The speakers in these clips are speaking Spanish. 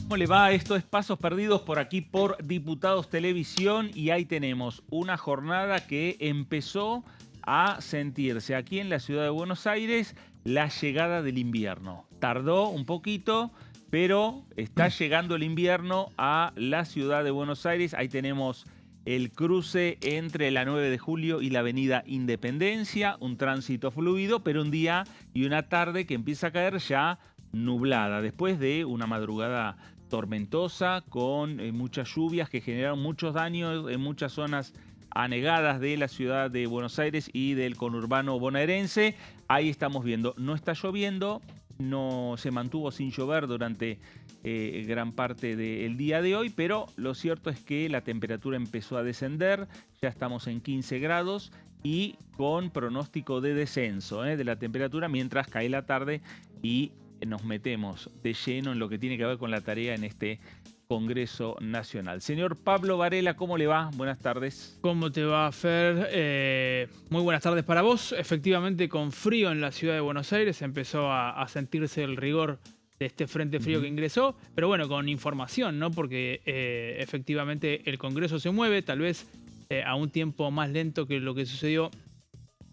¿Cómo le va? Esto es Pasos Perdidos por aquí por Diputados Televisión y ahí tenemos una jornada que empezó a sentirse aquí en la ciudad de Buenos Aires la llegada del invierno. Tardó un poquito, pero está llegando el invierno a la ciudad de Buenos Aires. Ahí tenemos el cruce entre la 9 de julio y la avenida Independencia, un tránsito fluido, pero un día y una tarde que empieza a caer ya nublada, después de una madrugada tormentosa con muchas lluvias que generaron muchos daños en muchas zonas anegadas de la ciudad de Buenos Aires y del conurbano bonaerense. Ahí estamos viendo, no está lloviendo, no se mantuvo sin llover durante gran parte del día de hoy, pero lo cierto es que la temperatura empezó a descender, ya estamos en 15 grados y con pronóstico de descenso de la temperatura mientras cae la tarde y nos metemos de lleno en lo que tiene que ver con la tarea en este Congreso Nacional. Señor Pablo Varela, ¿cómo le va? Buenas tardes. ¿Cómo te va, Fer? Muy buenas tardes para vos. Efectivamente, con frío en la ciudad de Buenos Aires empezó a sentirse el rigor de este frente frío que ingresó, pero bueno, con información, ¿no? Porque efectivamente el Congreso se mueve, tal vez a un tiempo más lento que lo que sucedió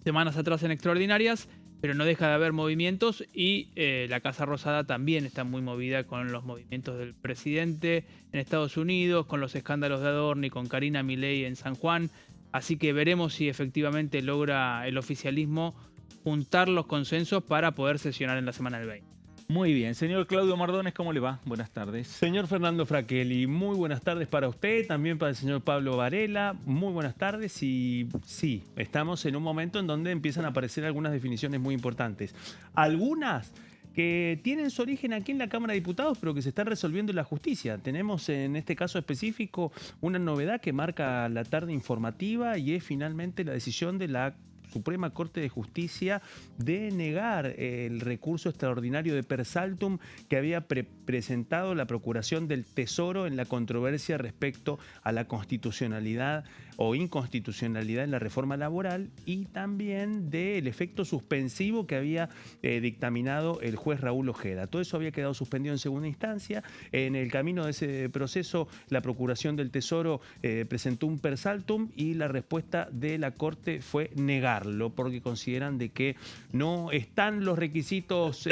semanas atrás en extraordinarias, pero no deja de haber movimientos y la Casa Rosada también está muy movida con los movimientos del presidente en Estados Unidos, con los escándalos de Adorni, con Karina Milei en San Juan. Así que veremos si efectivamente logra el oficialismo juntar los consensos para poder sesionar en la semana del 20. Muy bien. Señor Claudio Mardones, ¿cómo le va? Buenas tardes. Señor Fernando Fraquelli, muy buenas tardes para usted, también para el señor Pablo Varela, muy buenas tardes y sí, estamos en un momento en donde empiezan a aparecer algunas definiciones muy importantes. Algunas que tienen su origen aquí en la Cámara de Diputados, pero que se están resolviendo en la justicia. Tenemos en este caso específico una novedad que marca la tarde informativa y es finalmente la decisión de la Suprema Corte de Justicia de negar el recurso extraordinario de per saltum que había presentado la Procuración del Tesoro en la controversia respecto a la constitucionalidad o inconstitucionalidad en la reforma laboral y también del efecto suspensivo que había dictaminado el juez Raúl Ojeda. Todo eso había quedado suspendido en segunda instancia. En el camino de ese proceso, la Procuración del Tesoro presentó un per saltum y la respuesta de la Corte fue negarlo porque consideran de que no están los requisitos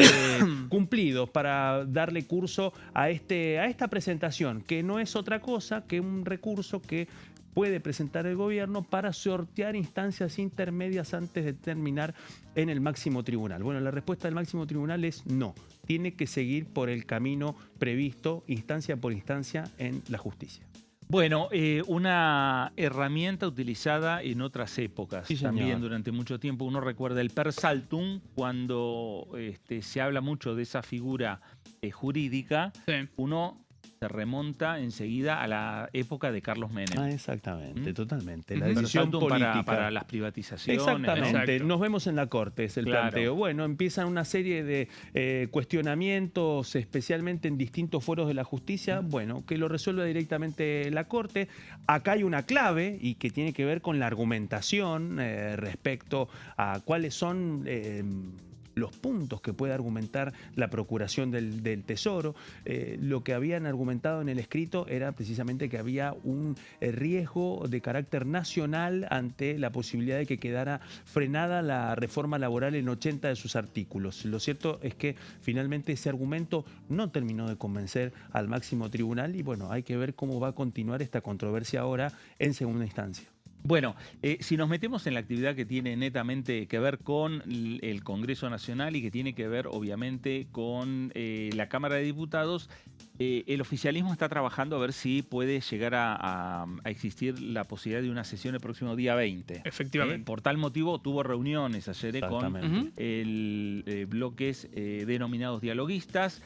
cumplidos para darle curso a esta presentación, que no es otra cosa que un recurso que puede presentar el gobierno para sortear instancias intermedias antes de terminar en el máximo tribunal. Bueno, la respuesta del máximo tribunal es no. Tiene que seguir por el camino previsto, instancia por instancia, en la justicia. Bueno, una herramienta utilizada en otras épocas, Sí, también durante mucho tiempo. Uno recuerda el per saltum, cuando se habla mucho de esa figura jurídica, Sí. uno se remonta enseguida a la época de Carlos Menem. Exactamente, totalmente. La Per decisión saltum política. para las privatizaciones. Exactamente, Exacto. nos vemos en la Corte, es el planteo. Bueno, empiezan una serie de cuestionamientos, especialmente en distintos foros de la justicia, bueno, que lo resuelva directamente la Corte. Acá hay una clave y que tiene que ver con la argumentación respecto a cuáles son los puntos que puede argumentar la Procuración del Tesoro. Lo que habían argumentado en el escrito era precisamente que había un riesgo de carácter nacional ante la posibilidad de que quedara frenada la reforma laboral en 80 de sus artículos. Lo cierto es que finalmente ese argumento no terminó de convencer al máximo tribunal y bueno, hay que ver cómo va a continuar esta controversia ahora en segunda instancia. Bueno, si nos metemos en la actividad que tiene netamente que ver con el Congreso Nacional y que tiene que ver obviamente con la Cámara de Diputados, el oficialismo está trabajando a ver si puede llegar a existir la posibilidad de una sesión el próximo día 20. Efectivamente. Por tal motivo tuvo reuniones ayer con el bloques denominados dialoguistas.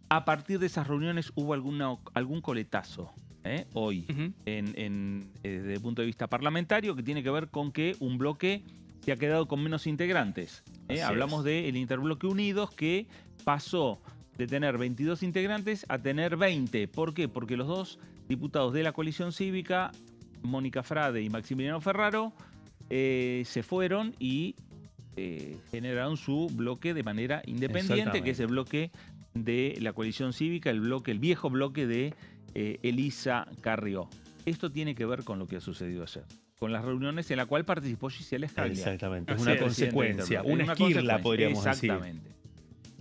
A partir de esas reuniones hubo algún coletazo. Hoy, desde el punto de vista parlamentario, que tiene que ver con que un bloque se ha quedado con menos integrantes. Hablamos del Interbloque Unidos, que pasó de tener 22 integrantes a tener 20. ¿Por qué? Porque los dos diputados de la coalición cívica, Mónica Frade y Maximiliano Ferraro, se fueron y generaron su bloque de manera independiente, que es el bloque de la coalición cívica, el viejo bloque de Elisa Carrió. Esto tiene que ver con lo que ha sucedido ayer, con las reuniones en la cual participó Gisela Scaglia. Exactamente, es una consecuencia, una esquirla, podríamos decir. Exactamente.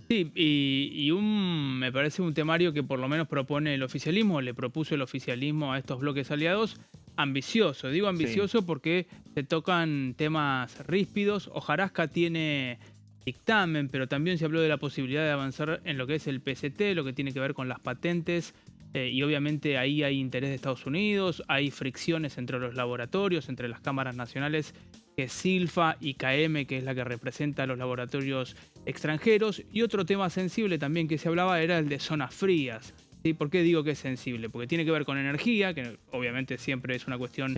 Sí, y me parece un temario que por lo menos propone el oficialismo, le propuso el oficialismo a estos bloques aliados, ambicioso. Digo ambicioso porque se tocan temas ríspidos. Hojarasca tiene dictamen, pero también se habló de la posibilidad de avanzar en lo que es el PCT, lo que tiene que ver con las patentes. Y obviamente ahí hay interés de Estados Unidos, hay fricciones entre los laboratorios, entre las cámaras nacionales, que es Silfa y KM, que es la que representa a los laboratorios extranjeros. Y otro tema sensible también que se hablaba era el de zonas frías. ¿Sí? ¿Por qué digo que es sensible? Porque tiene que ver con energía, que obviamente siempre es una cuestión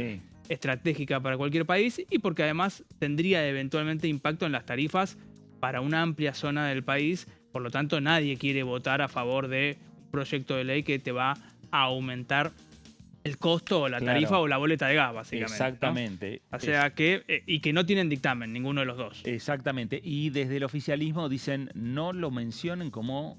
estratégica para cualquier país, y porque además tendría eventualmente impacto en las tarifas para una amplia zona del país. Por lo tanto, nadie quiere votar a favor de un proyecto de ley que te va a aumentar el costo o la tarifa o la boleta de gas, básicamente. Exactamente. ¿No? O sea que, y que no tienen dictamen, ninguno de los dos. Exactamente. Y desde el oficialismo dicen, no lo mencionen como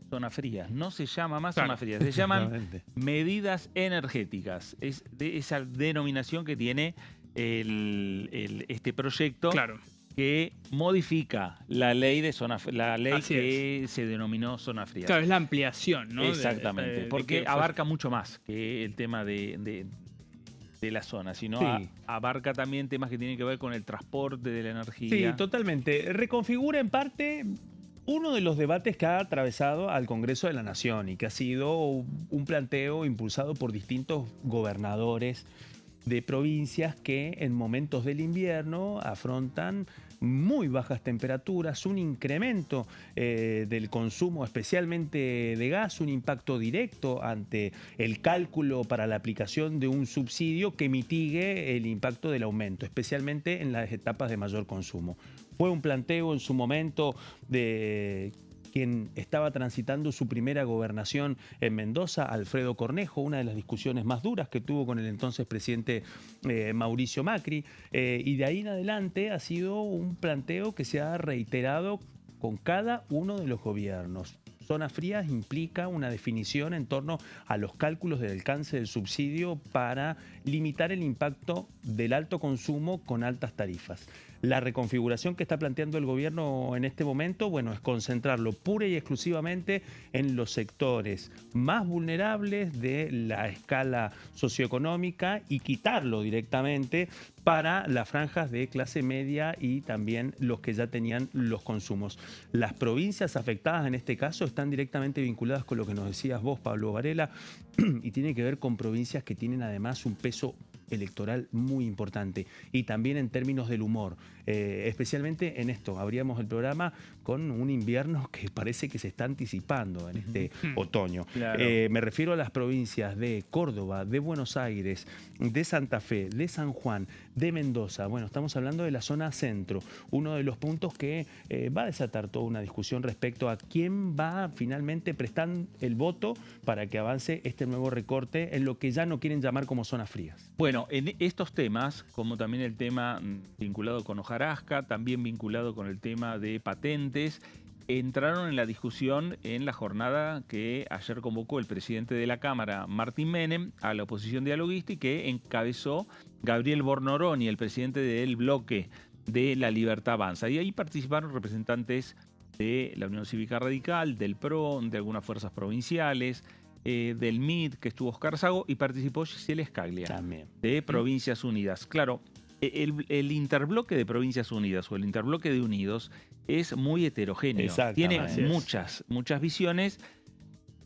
zona fría. No se llama más zona fría, se llaman medidas energéticas. Es de esa denominación que tiene este proyecto. Claro. Que modifica la ley de que se denominó zona fría. Claro, es la ampliación, ¿no? Exactamente, porque abarca mucho más que el tema de la zona, sino abarca también temas que tienen que ver con el transporte de la energía. Sí, totalmente. Reconfigura en parte uno de los debates que ha atravesado al Congreso de la Nación y que ha sido un planteo impulsado por distintos gobernadores de provincias que en momentos del invierno afrontan muy bajas temperaturas, un incremento del consumo especialmente de gas, un impacto directo ante el cálculo para la aplicación de un subsidio que mitigue el impacto del aumento, especialmente en las etapas de mayor consumo. Fue un planteo en su momento de quien estaba transitando su primera gobernación en Mendoza, Alfredo Cornejo, una de las discusiones más duras que tuvo con el entonces presidente Mauricio Macri, y de ahí en adelante ha sido un planteo que se ha reiterado con cada uno de los gobiernos. Zonas frías implica una definición en torno a los cálculos del alcance del subsidio para limitar el impacto del alto consumo con altas tarifas. La reconfiguración que está planteando el gobierno en este momento, bueno, es concentrarlo pura y exclusivamente en los sectores más vulnerables de la escala socioeconómica y quitarlo directamente para las franjas de clase media y también los que ya tenían los consumos. Las provincias afectadas en este caso están directamente vinculadas con lo que nos decías vos, Pablo Varela, y tiene que ver con provincias que tienen además un peso electoral muy importante y también en términos del humor, especialmente en esto. Abríamos el programa con un invierno que parece que se está anticipando en este otoño. Claro. Me refiero a las provincias de Córdoba, de Buenos Aires, de Santa Fe, de San Juan, de Mendoza. Bueno, estamos hablando de la zona centro, uno de los puntos que va a desatar toda una discusión respecto a quién va finalmente prestando el voto para que avance este nuevo recorte en lo que ya no quieren llamar como zonas frías. Bueno, en estos temas, como también el tema vinculado con hojarasca, también vinculado con el tema de patentes, entraron en la discusión en la jornada que ayer convocó el presidente de la Cámara, Martín Menem, a la oposición dialoguista y que encabezó Gabriel Bornoroni, el presidente del bloque de La Libertad Avanza. Y ahí participaron representantes de la Unión Cívica Radical, del PRO, de algunas fuerzas provinciales, del MID, que estuvo Oscar Sago, y participó Gisela Scaglia, también, de Provincias Unidas. Claro, el interbloque de Provincias Unidas o el interbloque de Unidos es muy heterogéneo. Tiene muchas visiones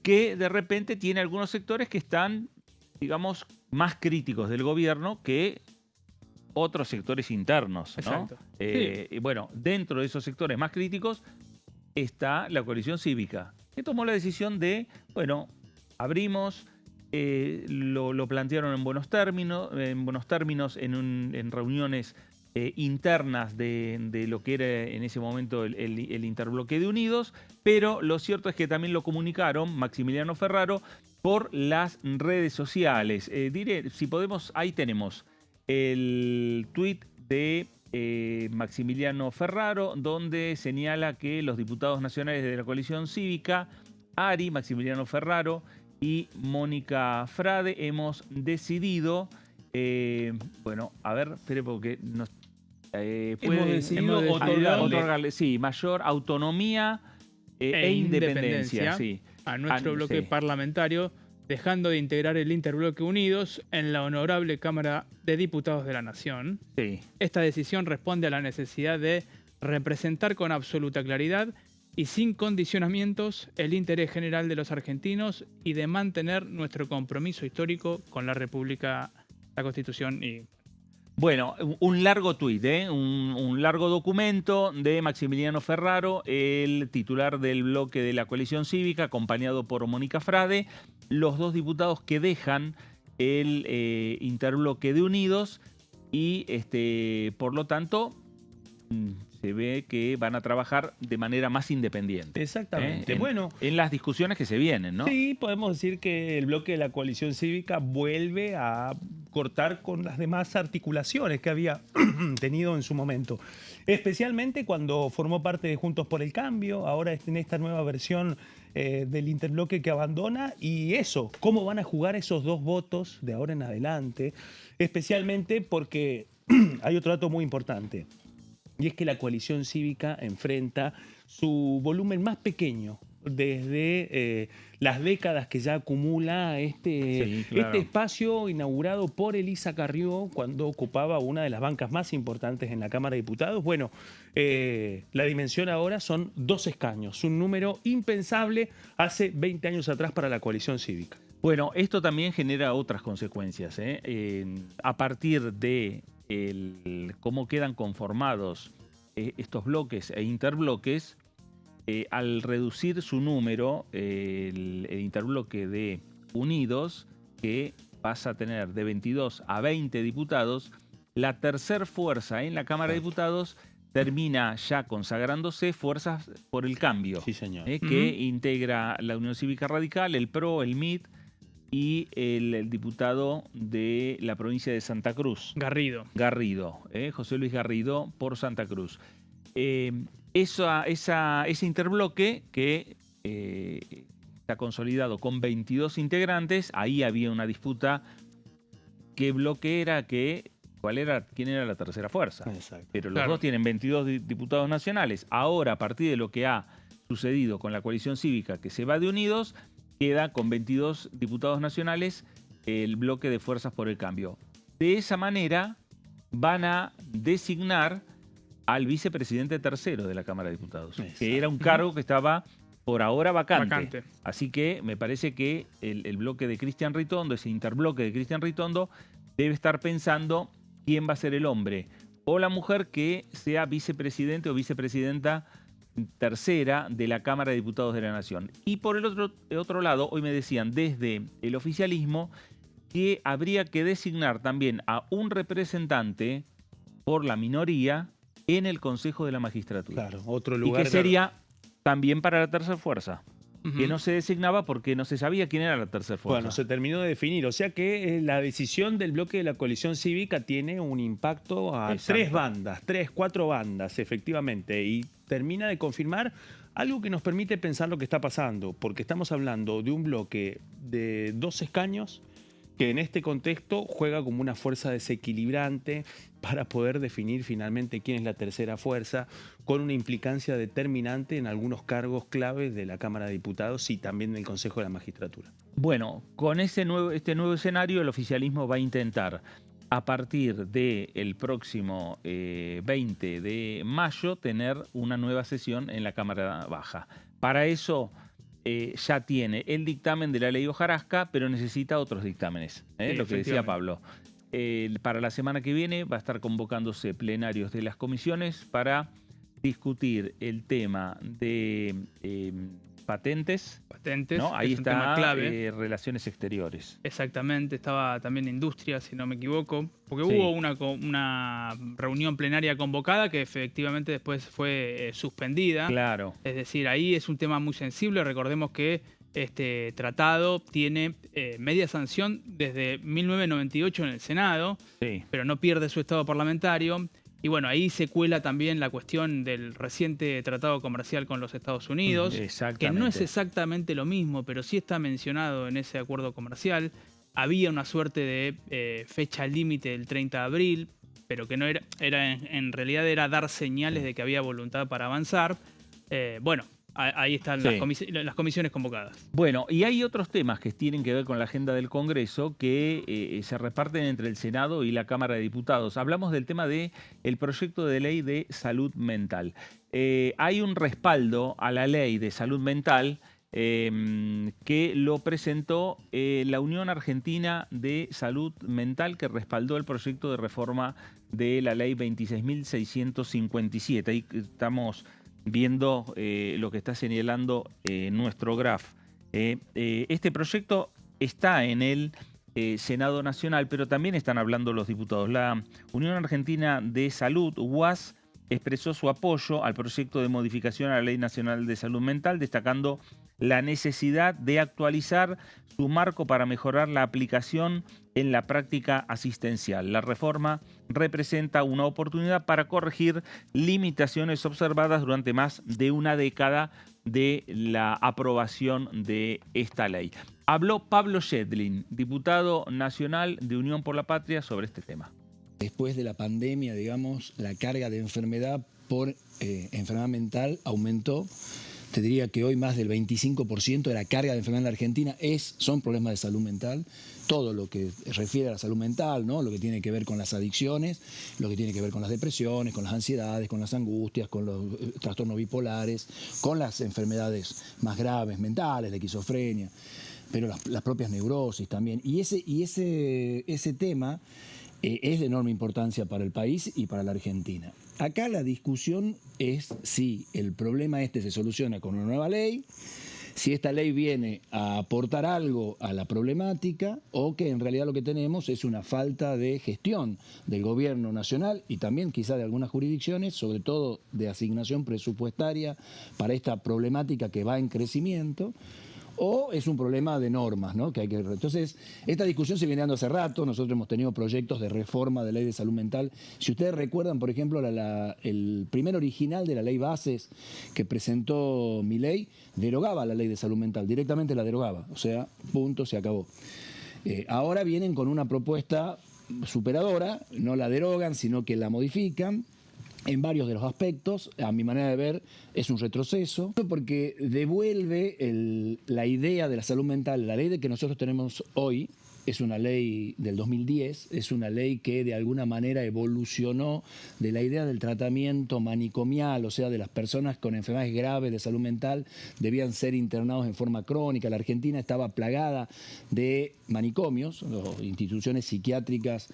que de repente tiene algunos sectores que están, digamos, más críticos del gobierno que otros sectores internos, ¿no? Exacto. Y bueno, dentro de esos sectores más críticos está la coalición cívica, que tomó la decisión de, bueno, abrimos, lo plantearon en buenos términos, en reuniones internas de lo que era en ese momento el interbloque de Unidos, pero lo cierto es que también lo comunicaron Maximiliano Ferraro por las redes sociales. Diré, si podemos, ahí tenemos el tuit de Maximiliano Ferraro, donde señala que los diputados nacionales de la coalición cívica, Ari, Maximiliano Ferraro y Mónica Frade, hemos decidido, bueno, a ver, espere porque nos hemos decidido otorgarle, sí, mayor autonomía e independencia, sí, a nuestro bloque parlamentario, dejando de integrar el Interbloque Unidos en la Honorable Cámara de Diputados de la Nación. Sí. Esta decisión responde a la necesidad de representar con absoluta claridad y sin condicionamientos el interés general de los argentinos y de mantener nuestro compromiso histórico con la República, la Constitución y... Bueno, un largo tuit, un largo documento de Maximiliano Ferraro, el titular del bloque de la coalición cívica, acompañado por Mónica Frade, los dos diputados que dejan el interbloque de Unidos y, por lo tanto, se ve que van a trabajar de manera más independiente. Exactamente. En las discusiones que se vienen, ¿no? Sí, podemos decir que el bloque de la coalición cívica vuelve a cortar con las demás articulaciones que había tenido en su momento. Especialmente cuando formó parte de Juntos por el Cambio, ahora en esta nueva versión del interbloque que abandona. Y eso, ¿cómo van a jugar esos dos votos de ahora en adelante? Especialmente porque hay otro dato muy importante. Y es que la coalición cívica enfrenta su volumen más pequeño desde las décadas que ya acumula este espacio inaugurado por Elisa Carrió cuando ocupaba una de las bancas más importantes en la Cámara de Diputados. Bueno, la dimensión ahora son 2 escaños, un número impensable hace 20 años atrás para la coalición cívica. Bueno, esto también genera otras consecuencias. A partir de cómo quedan conformados estos bloques e interbloques, al reducir su número, el interbloque de Unidos, que pasa a tener de 22 a 20 diputados, la tercer fuerza en la Cámara de Diputados termina ya consagrándose Fuerzas por el Cambio, sí, señor. Que integra la Unión Cívica Radical, el PRO, el MID, y el diputado de la provincia de Santa Cruz. Garrido, José Luis Garrido por Santa Cruz. Ese interbloque que está consolidado con 22 integrantes, ahí había una disputa qué bloque era, quién era la tercera fuerza. Exacto. Pero los dos tienen 22 diputados nacionales. Ahora, a partir de lo que ha sucedido con la coalición cívica que se va de Unidos, queda con 22 diputados nacionales el bloque de Fuerzas por el Cambio. De esa manera van a designar al vicepresidente tercero de la Cámara de Diputados, que era un cargo que estaba por ahora vacante. Así que me parece que el bloque de Cristian Ritondo, ese interbloque de Cristian Ritondo, debe estar pensando quién va a ser el hombre o la mujer que sea vicepresidente o vicepresidenta tercera de la Cámara de Diputados de la Nación. Y por el otro lado, hoy me decían desde el oficialismo que habría que designar también a un representante por la minoría en el Consejo de la Magistratura. Claro, otro lugar. Y que sería también para la tercera fuerza. Que no se designaba porque no se sabía quién era la tercera fuerza. Bueno, se terminó de definir. O sea que la decisión del bloque de la coalición cívica tiene un impacto a 4 bandas, efectivamente. Y termina de confirmar algo que nos permite pensar lo que está pasando. Porque estamos hablando de un bloque de 2 escaños que en este contexto juega como una fuerza desequilibrante para poder definir finalmente quién es la tercera fuerza, con una implicancia determinante en algunos cargos claves de la Cámara de Diputados y también del Consejo de la Magistratura. Bueno, con este nuevo escenario el oficialismo va a intentar, a partir del próximo 20 de mayo, tener una nueva sesión en la Cámara Baja. Para eso ya tiene el dictamen de la ley Hojarasca, pero necesita otros dictámenes, lo que decía Pablo. Para la semana que viene va a estar convocándose plenarios de las comisiones para discutir el tema de patentes. ¿no? Ahí es un está tema clave. Relaciones exteriores. Exactamente, estaba también industria, si no me equivoco, porque hubo una reunión plenaria convocada que efectivamente después fue suspendida. Claro. Es decir, ahí es un tema muy sensible. Recordemos que este tratado tiene media sanción desde 1998 en el Senado, pero no pierde su estado parlamentario. Y bueno, ahí se cuela también la cuestión del reciente tratado comercial con los Estados Unidos, que no es exactamente lo mismo, pero sí está mencionado en ese acuerdo comercial. Había una suerte de fecha límite del 30 de abril, pero que no en realidad era dar señales de que había voluntad para avanzar. Bueno, ahí están las comisiones convocadas. Bueno, y hay otros temas que tienen que ver con la agenda del Congreso que se reparten entre el Senado y la Cámara de Diputados. Hablamos del tema del proyecto de ley de salud mental. Hay un respaldo a la ley de salud mental que lo presentó la Unión Argentina de Salud Mental, que respaldó el proyecto de reforma de la ley 26.657. Ahí estamos viendo lo que está señalando nuestro graph. Este proyecto está en el Senado Nacional, pero también están hablando los diputados. La Unión Argentina de Salud, UAS, expresó su apoyo al proyecto de modificación a la Ley Nacional de Salud Mental, destacando la necesidad de actualizar su marco para mejorar la aplicación en la práctica asistencial. La reforma representa una oportunidad para corregir limitaciones observadas durante más de una década de la aprobación de esta ley. Habló Pablo Schedlin, diputado nacional de Unión por la Patria, sobre este tema. Después de la pandemia, digamos, la carga de enfermedad por enfermedad mental aumentó. Te diría que hoy más del 25% de la carga de enfermedad en la Argentina son problemas de salud mental. Todo lo que refiere a la salud mental, ¿no? Lo que tiene que ver con las adicciones, lo que tiene que ver con las depresiones, con las ansiedades, con las angustias, con los trastornos bipolares, con las enfermedades más graves mentales, la esquizofrenia, pero las propias neurosis también. Y ese tema es de enorme importancia para el país y para la Argentina. Acá la discusión es si el problema se soluciona con una nueva ley, si esta ley viene a aportar algo a la problemática o que en realidad lo que tenemos es una falta de gestión del gobierno nacional y también quizá de algunas jurisdicciones, sobre todo de asignación presupuestaria para esta problemática que va en crecimiento. O es un problema de normas, ¿no? Entonces, esta discusión se viene dando hace rato. Nosotros hemos tenido proyectos de reforma de ley de salud mental. Si ustedes recuerdan, por ejemplo, el primer original de la ley Bases que presentó Milei, derogaba la ley de salud mental, directamente la derogaba. O sea, punto, se acabó. Ahora vienen con una propuesta superadora, no la derogan, sino que la modifican en varios de los aspectos. A mi manera de ver, es un retroceso, porque devuelve la idea de la salud mental. La ley que nosotros tenemos hoy es una ley del 2010, es una ley que de alguna manera evolucionó de la idea del tratamiento manicomial, o sea, de las personas con enfermedades graves de salud mental debían ser internados en forma crónica. La Argentina estaba plagada de manicomios, instituciones psiquiátricas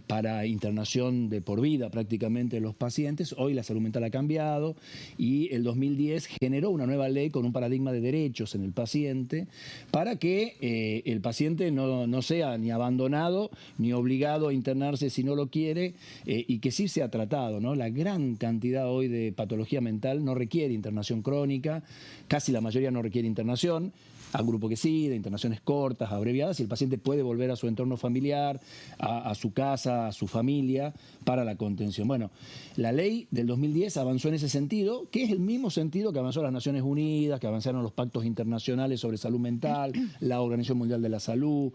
para internación de por vida prácticamente de los pacientes. Hoy la salud mental ha cambiado y el 2010 generó una nueva ley con un paradigma de derechos en el paciente para que el paciente no sea ni abandonado ni obligado a internarse si no lo quiere y que sí sea tratado, ¿no? La gran cantidad hoy de patología mental no requiere internación crónica, casi la mayoría no requiere internación. Hay un grupo que sí, de internaciones cortas, abreviadas, y el paciente puede volver a su entorno familiar, a su casa, a su familia, para la contención. Bueno, la ley del 2010 avanzó en ese sentido, que es el mismo sentido que avanzó las Naciones Unidas, que avanzaron los pactos internacionales sobre salud mental, la Organización Mundial de la Salud.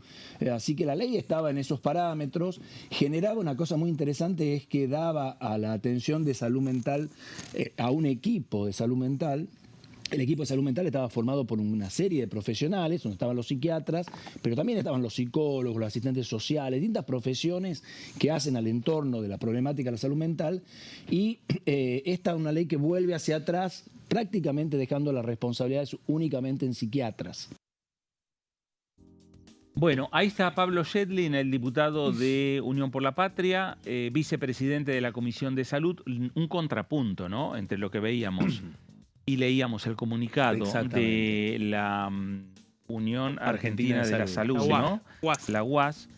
Así que la ley estaba en esos parámetros, generaba una cosa muy interesante, es que daba a la atención de salud mental, a un equipo de salud mental. El equipo de salud mental estaba formado por una serie de profesionales, donde estaban los psiquiatras, pero también estaban los psicólogos, los asistentes sociales, distintas profesiones que hacen al entorno de la problemática de la salud mental. Y esta es una ley que vuelve hacia atrás, prácticamente dejando las responsabilidades únicamente en psiquiatras. Bueno, ahí está Pablo Schedlin, el diputado de Unión por la Patria, vicepresidente de la Comisión de Salud, un contrapunto, ¿no?, entre lo que veíamos y leíamos el comunicado de la Unión Argentina de la Salud, ¿no? La UAS,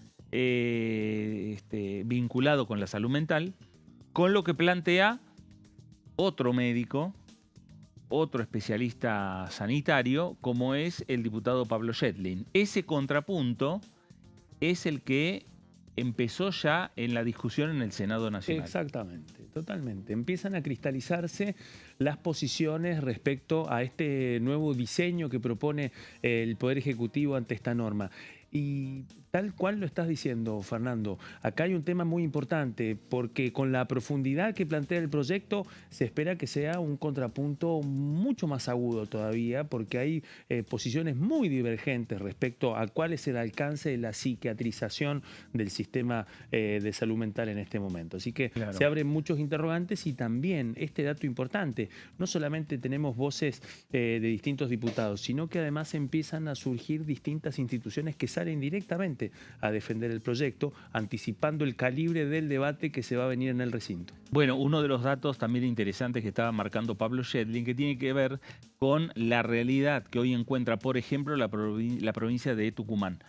vinculado con la salud mental, con lo que plantea otro médico, otro especialista sanitario, como es el diputado Pablo Schedlin. Ese contrapunto es el que empezó ya en la discusión en el Senado Nacional. Exactamente, totalmente. Empiezan a cristalizarse las posiciones respecto a este nuevo diseño que propone el Poder Ejecutivo ante esta norma. Y tal cual lo estás diciendo, Fernando, acá hay un tema muy importante, porque con la profundidad que plantea el proyecto se espera que sea un contrapunto mucho más agudo todavía, porque hay posiciones muy divergentes respecto a cuál es el alcance de la psiquiatrización del sistema de salud mental en este momento. Así que claro, se abren muchos interrogantes y también este dato importante, no solamente tenemos voces de distintos diputados, sino que además empiezan a surgir distintas instituciones que salen directamente a defender el proyecto, anticipando el calibre del debate que se va a venir en el recinto. Bueno, uno de los datos también interesantes que estaba marcando Pablo Schedlin, que tiene que ver con la realidad que hoy encuentra, por ejemplo, la provincia de Tucumán.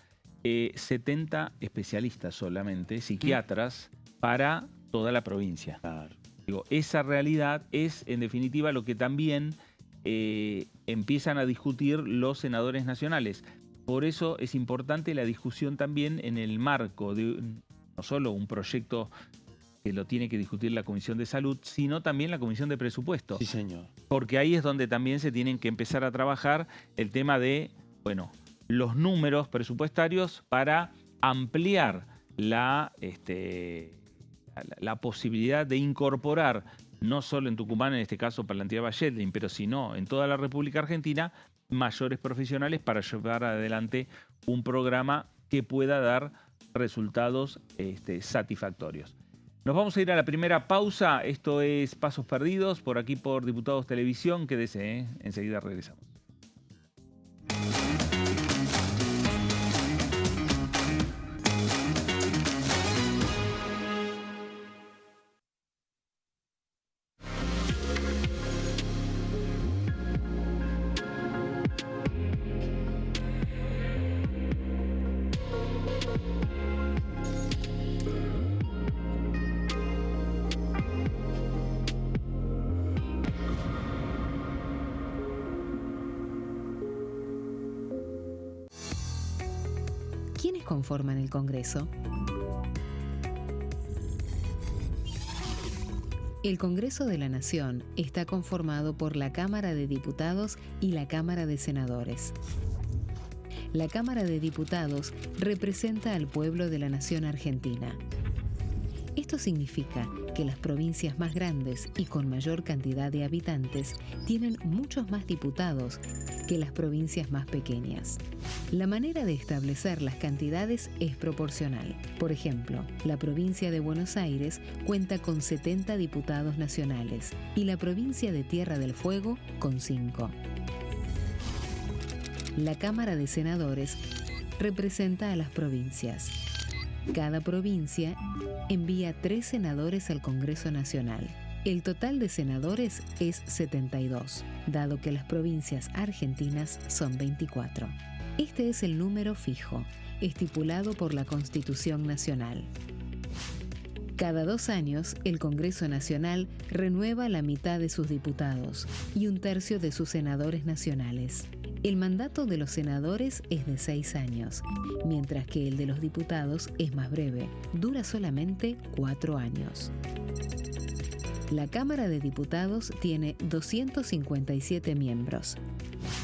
70 especialistas solamente, psiquiatras, para toda la provincia. Claro. Digo, esa realidad es, en definitiva, lo que también empiezan a discutir los senadores nacionales. Por eso es importante la discusión también en el marco de no solo un proyecto que lo tiene que discutir la Comisión de Salud, sino también la Comisión de Presupuestos. Sí, señor. Porque ahí es donde también se tienen que empezar a trabajar el tema de, bueno, los números presupuestarios para ampliar la posibilidad de incorporar, no solo en Tucumán, en este caso para la entidad Schedlin, pero sino en toda la República Argentina, mayores profesionales para llevar adelante un programa que pueda dar resultados satisfactorios. Nos vamos a ir a la primera pausa. Esto es Pasos Perdidos, por aquí por Diputados Televisión. Quédese, enseguida regresamos. ¿Quiénes conforman el Congreso? El Congreso de la Nación está conformado por la Cámara de Diputados y la Cámara de Senadores. La Cámara de Diputados representa al pueblo de la Nación Argentina. Esto significa que las provincias más grandes y con mayor cantidad de habitantes tienen muchos más diputados que las provincias más pequeñas. La manera de establecer las cantidades es proporcional. Por ejemplo, la provincia de Buenos Aires cuenta con 70 diputados nacionales y la provincia de Tierra del Fuego con 5. La Cámara de Senadores representa a las provincias. Cada provincia envía 3 senadores al Congreso Nacional. El total de senadores es 72, dado que las provincias argentinas son 24. Este es el número fijo, estipulado por la Constitución Nacional. Cada 2 años, el Congreso Nacional renueva la mitad de sus diputados y 1/3 de sus senadores nacionales. El mandato de los senadores es de 6 años, mientras que el de los diputados es más breve, dura solamente 4 años. La Cámara de Diputados tiene 257 miembros.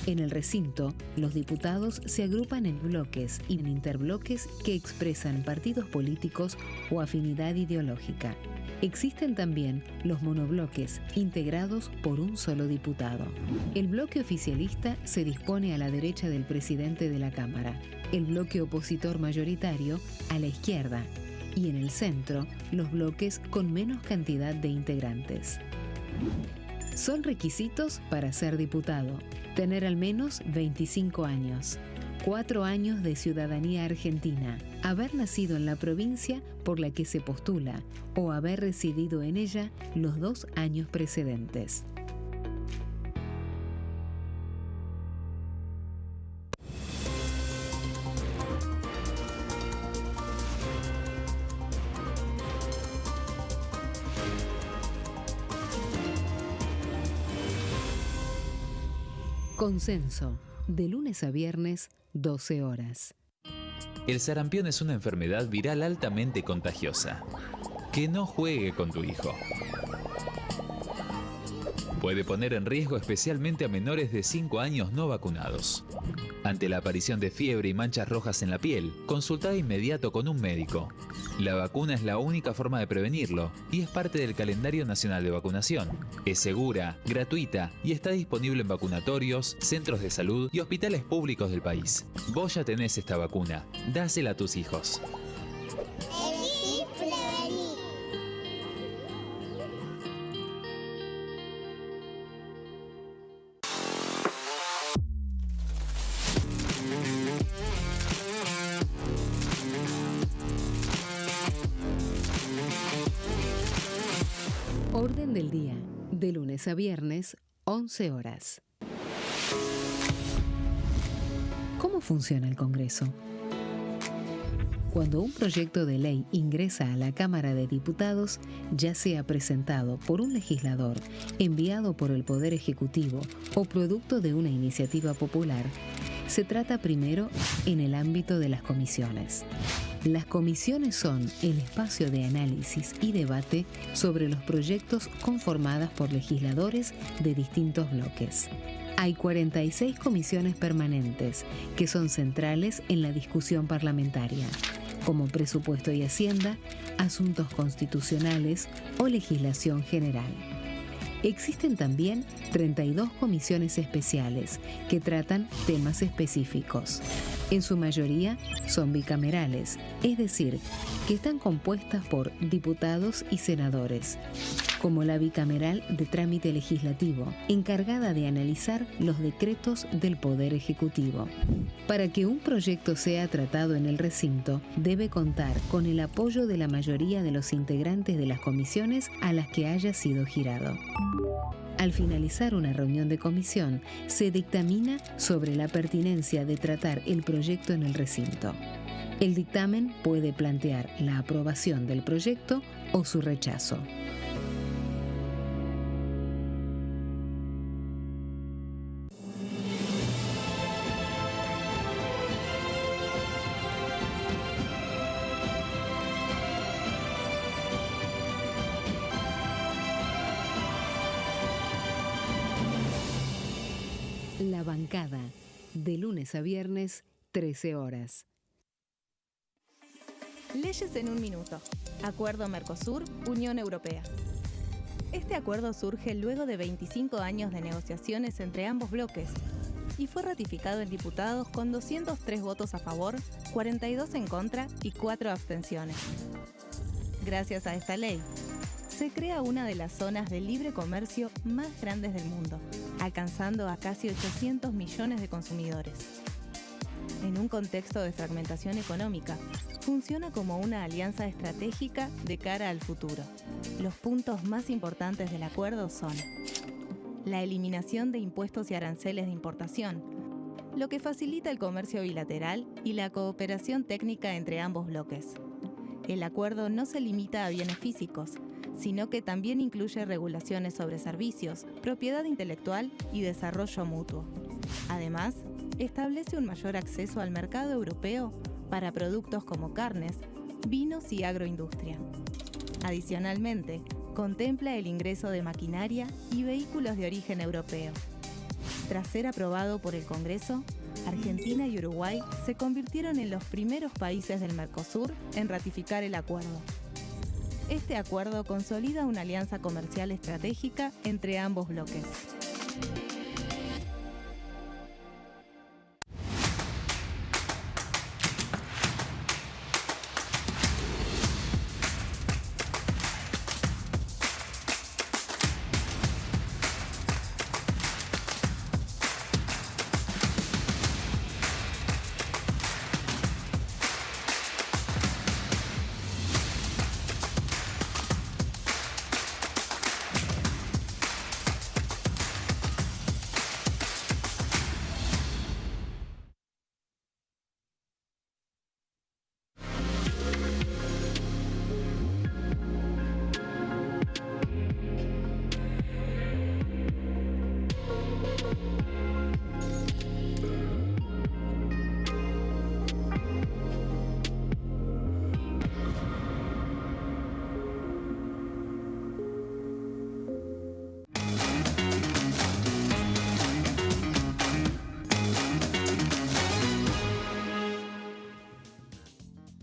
En el recinto, los diputados se agrupan en bloques y en interbloques que expresan partidos políticos o afinidad ideológica. Existen también los monobloques, integrados por un solo diputado. El bloque oficialista se dispone a la derecha del presidente de la Cámara, el bloque opositor mayoritario a la izquierda, y en el centro, los bloques con menos cantidad de integrantes. Son requisitos para ser diputado: tener al menos 25 años, 4 años de ciudadanía argentina, haber nacido en la provincia por la que se postula o haber residido en ella los 2 años precedentes. Consenso, de lunes a viernes, 12 horas. El sarampión es una enfermedad viral altamente contagiosa. Que no juegue con tu hijo. Puede poner en riesgo especialmente a menores de 5 años no vacunados. Ante la aparición de fiebre y manchas rojas en la piel, consulta de inmediato con un médico. La vacuna es la única forma de prevenirlo y es parte del calendario nacional de vacunación. Es segura, gratuita y está disponible en vacunatorios, centros de salud y hospitales públicos del país. Vos ya tenés esta vacuna, dásela a tus hijos. Orden del día, de lunes a viernes, 11 horas. ¿Cómo funciona el Congreso? Cuando un proyecto de ley ingresa a la Cámara de Diputados, ya sea presentado por un legislador, enviado por el Poder Ejecutivo o producto de una iniciativa popular, se trata primero en el ámbito de las comisiones. Las comisiones son el espacio de análisis y debate sobre los proyectos conformadas por legisladores de distintos bloques. Hay 46 comisiones permanentes que son centrales en la discusión parlamentaria, como Presupuesto y Hacienda, Asuntos Constitucionales o Legislación General. Existen también 32 comisiones especiales que tratan temas específicos. En su mayoría son bicamerales, es decir, que están compuestas por diputados y senadores, como la bicameral de trámite legislativo, encargada de analizar los decretos del Poder Ejecutivo. Para que un proyecto sea tratado en el recinto, debe contar con el apoyo de la mayoría de los integrantes de las comisiones a las que haya sido girado. Al finalizar una reunión de comisión, se dictamina sobre la pertinencia de tratar el proyecto en el recinto. El dictamen puede plantear la aprobación del proyecto o su rechazo. La bancada, de lunes a viernes, 13 horas. Leyes en un minuto. Acuerdo Mercosur-Unión Europea. Este acuerdo surge luego de 25 años de negociaciones entre ambos bloques y fue ratificado en diputados con 203 votos a favor, 42 en contra y 4 abstenciones. Gracias a esta ley, se crea una de las zonas de libre comercio más grandes del mundo, alcanzando a casi 800 millones de consumidores. En un contexto de fragmentación económica, funciona como una alianza estratégica de cara al futuro. Los puntos más importantes del acuerdo son la eliminación de impuestos y aranceles de importación, lo que facilita el comercio bilateral y la cooperación técnica entre ambos bloques. El acuerdo no se limita a bienes físicos, sino que también incluye regulaciones sobre servicios, propiedad intelectual y desarrollo mutuo. Además, establece un mayor acceso al mercado europeo para productos como carnes, vinos y agroindustria. Adicionalmente, contempla el ingreso de maquinaria y vehículos de origen europeo. Tras ser aprobado por el Congreso, Argentina y Uruguay se convirtieron en los primeros países del Mercosur en ratificar el acuerdo. Este acuerdo consolida una alianza comercial estratégica entre ambos bloques.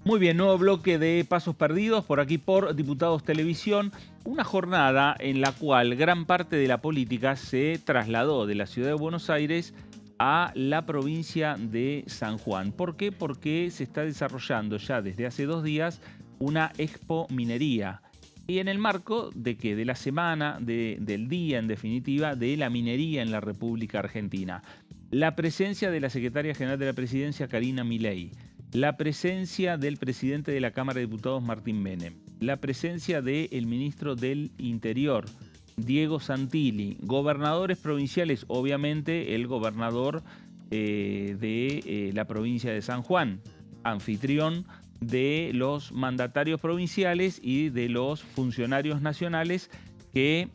Muy bien, nuevo bloque de Pasos Perdidos por aquí por Diputados Televisión. Una jornada en la cual gran parte de la política se trasladó de la ciudad de Buenos Aires a la provincia de San Juan. ¿Por qué? Porque se está desarrollando ya desde hace 2 días una Expo Minería. Y en el marco de que de la semana, del día en definitiva, de la minería en la República Argentina. La presencia de la Secretaria General de la Presidencia, Karina Milei. La presencia del presidente de la Cámara de Diputados, Martín Menem. La presencia del ministro del Interior, Diego Santilli. Gobernadores provinciales, obviamente el gobernador de la provincia de San Juan, anfitrión de los mandatarios provinciales y de los funcionarios nacionales que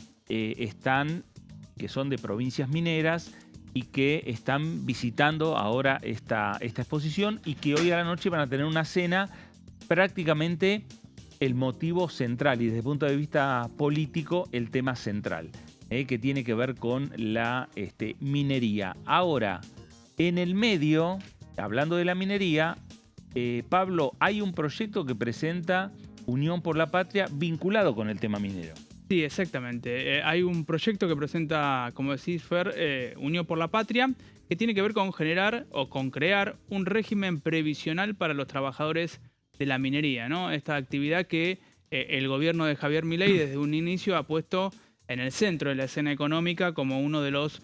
son de provincias mineras y que están visitando ahora esta exposición y que hoy a la noche van a tener una cena, prácticamente el motivo central y desde el punto de vista político el tema central, que tiene que ver con la minería. Ahora, en el medio, hablando de la minería, Pablo, hay un proyecto que presenta Unión por la Patria vinculado con el tema minero. Sí, exactamente. Hay un proyecto que presenta, como decís, Fer, Unión por la Patria, que tiene que ver con generar o con crear un régimen previsional para los trabajadores de la minería, ¿no? Esta actividad que el gobierno de Javier Milei desde un inicio ha puesto en el centro de la escena económica como uno de los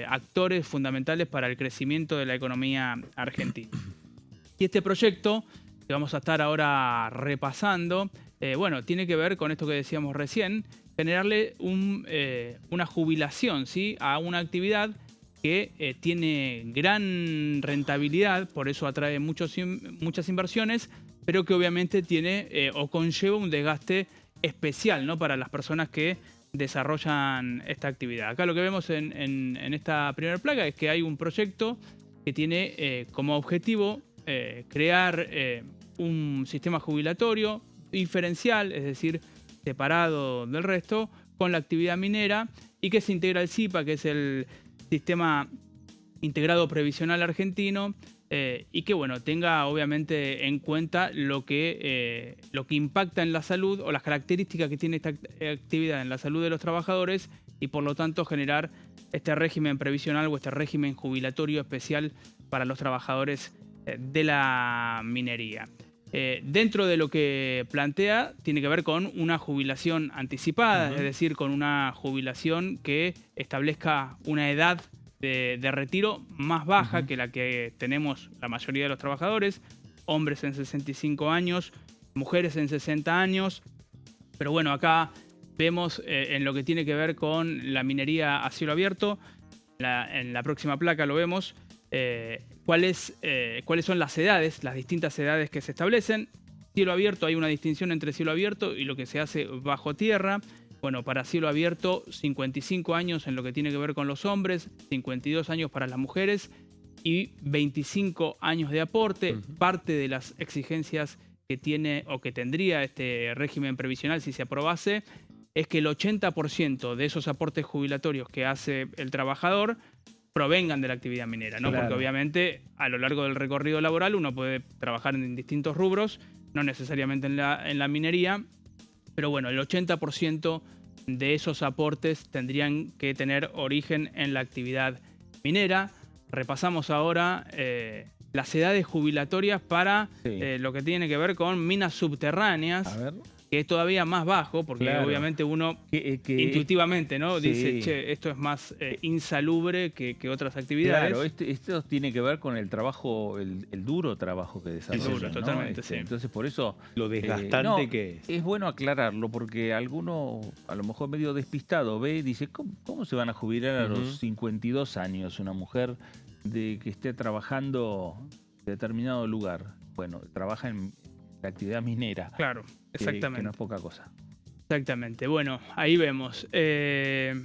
actores fundamentales para el crecimiento de la economía argentina. Y este proyecto, que vamos a estar ahora repasando, tiene que ver con esto que decíamos recién, generarle una jubilación, ¿sí?, a una actividad que tiene gran rentabilidad, por eso atrae muchas inversiones, pero que obviamente tiene o conlleva un desgaste especial, ¿no?, para las personas que desarrollan esta actividad. Acá lo que vemos en esta primera placa es que hay un proyecto que tiene como objetivo crear un sistema jubilatorio diferencial, es decir, separado del resto, con la actividad minera y que se integra al SIPA, que es el Sistema Integrado Previsional Argentino, y que tenga obviamente en cuenta lo que impacta en la salud o las características que tiene esta actividad en la salud de los trabajadores y por lo tanto generar este régimen previsional o este régimen jubilatorio especial para los trabajadores de la minería. Dentro de lo que plantea, tiene que ver con una jubilación anticipada, es decir, con una jubilación que establezca una edad de retiro más baja que la que tenemos la mayoría de los trabajadores, hombres en 65 años, mujeres en 60 años, pero bueno, acá vemos en lo que tiene que ver con la minería a cielo abierto, en la próxima placa lo vemos, cuáles son las edades, las distintas edades que se establecen. Cielo abierto, hay una distinción entre cielo abierto y lo que se hace bajo tierra. Bueno, para cielo abierto, 55 años en lo que tiene que ver con los hombres, 52 años para las mujeres y 25 años de aporte. Parte de las exigencias que tiene o que tendría este régimen previsional si se aprobase es que el 80% de esos aportes jubilatorios que hace el trabajador provengan de la actividad minera, ¿no? Claro. Porque obviamente a lo largo del recorrido laboral uno puede trabajar en distintos rubros, no necesariamente en la minería, pero bueno, el 80% de esos aportes tendrían que tener origen en la actividad minera. Repasamos ahora las edades jubilatorias para lo que tiene que ver con minas subterráneas. A ver. Que es todavía más bajo, porque obviamente uno intuitivamente, ¿no? Dice, che, esto es más insalubre que otras actividades. Claro, esto tiene que ver con el trabajo, el duro trabajo que desarrollan, duro, ¿no? totalmente, sí. Entonces, por eso... Lo desgastante que es. Es bueno aclararlo, porque alguno, a lo mejor medio despistado, ve y dice, ¿cómo se van a jubilar a los 52 años una mujer que esté trabajando en determinado lugar? Bueno, trabaja en la actividad minera. Claro, exactamente. Que no es poca cosa. Exactamente. Bueno, ahí vemos. Es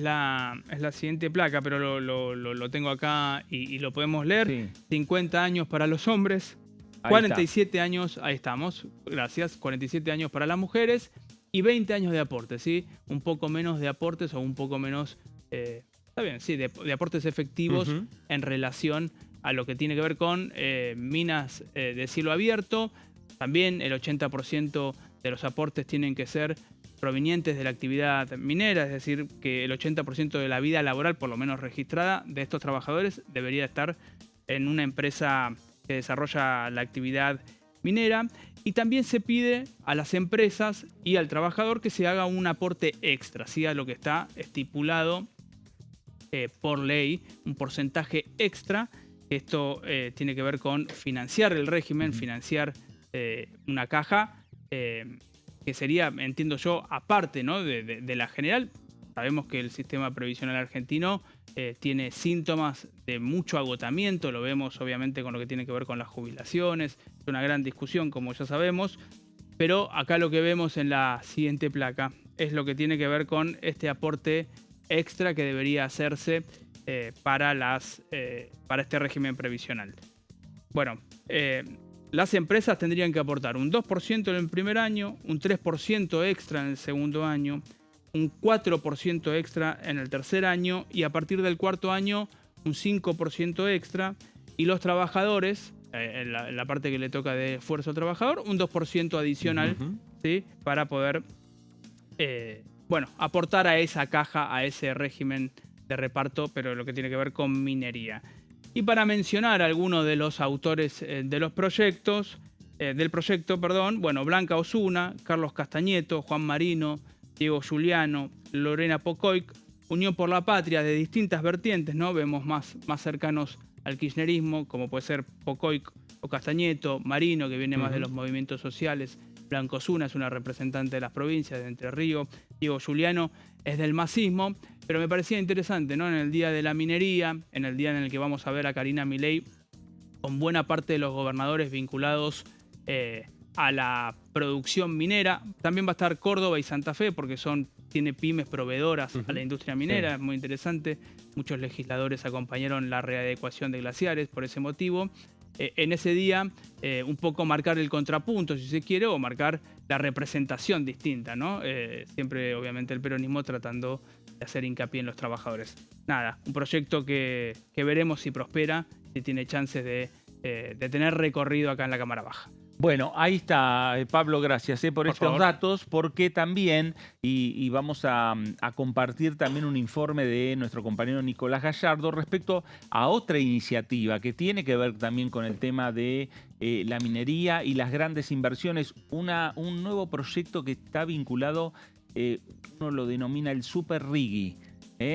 la siguiente placa, pero lo tengo acá y lo podemos leer. Sí. 50 años para los hombres, Ahí 47 está. años, ahí estamos, gracias, 47 años para las mujeres y 20 años de aportes, ¿sí? Un poco menos de aportes o un poco menos, está bien, sí, de aportes efectivos en relación a lo que tiene que ver con minas de cielo abierto. También el 80% de los aportes tienen que ser provenientes de la actividad minera, es decir, que el 80% de la vida laboral, por lo menos registrada, de estos trabajadores debería estar en una empresa que desarrolla la actividad minera. Y también se pide a las empresas y al trabajador que se haga un aporte extra, ¿sí? A lo que está estipulado por ley, un porcentaje extra. Esto tiene que ver con financiar el régimen, financiar una caja que sería, entiendo yo, aparte, ¿no? de la general. Sabemos que el sistema previsional argentino tiene síntomas de mucho agotamiento, lo vemos obviamente con lo que tiene que ver con las jubilaciones, es una gran discusión como ya sabemos, pero acá lo que vemos en la siguiente placa es lo que tiene que ver con este aporte extra que debería hacerse para este régimen previsional. Bueno, las empresas tendrían que aportar un 2% en el primer año, un 3% extra en el segundo año, un 4% extra en el tercer año y a partir del cuarto año un 5% extra, y los trabajadores, en la parte que le toca de esfuerzo al trabajador, un 2% adicional, ¿sí? Para poder aportar a esa caja, a ese régimen de reparto, pero lo que tiene que ver con minería. Y para mencionar a algunos de los autores de los proyectos, del proyecto, bueno, Blanca Osuna, Carlos Castañeto, Juan Marino, Diego Giuliano, Lorena Pocoic, Unión por la Patria, de distintas vertientes, ¿no? Vemos más cercanos al kirchnerismo, como puede ser Pocoic o Castañeto, Marino, que viene más de los movimientos sociales, Blanca Osuna es una representante de las provincias de Entre Ríos, Diego Giuliano es del masismo, pero me parecía interesante, ¿no? En el Día de la Minería, en el día en el que vamos a ver a Karina Milei, con buena parte de los gobernadores vinculados a la producción minera. También va a estar Córdoba y Santa Fe porque tiene pymes proveedoras a la industria minera, es muy interesante. Muchos legisladores acompañaron la readecuación de glaciares por ese motivo. En ese día, un poco marcar el contrapunto, si se quiere, o marcar la representación distinta, ¿no? Siempre, obviamente, el peronismo tratando de hacer hincapié en los trabajadores. Nada, un proyecto que veremos si prospera, si tiene chances de tener recorrido acá en la Cámara Baja. Bueno, ahí está, Pablo, gracias por estos datos, porque también, y vamos a compartir también un informe de nuestro compañero Nicolás Gallardo respecto a otra iniciativa que tiene que ver también con el tema de la minería y las grandes inversiones, un nuevo proyecto que está vinculado, uno lo denomina el Super Rigui.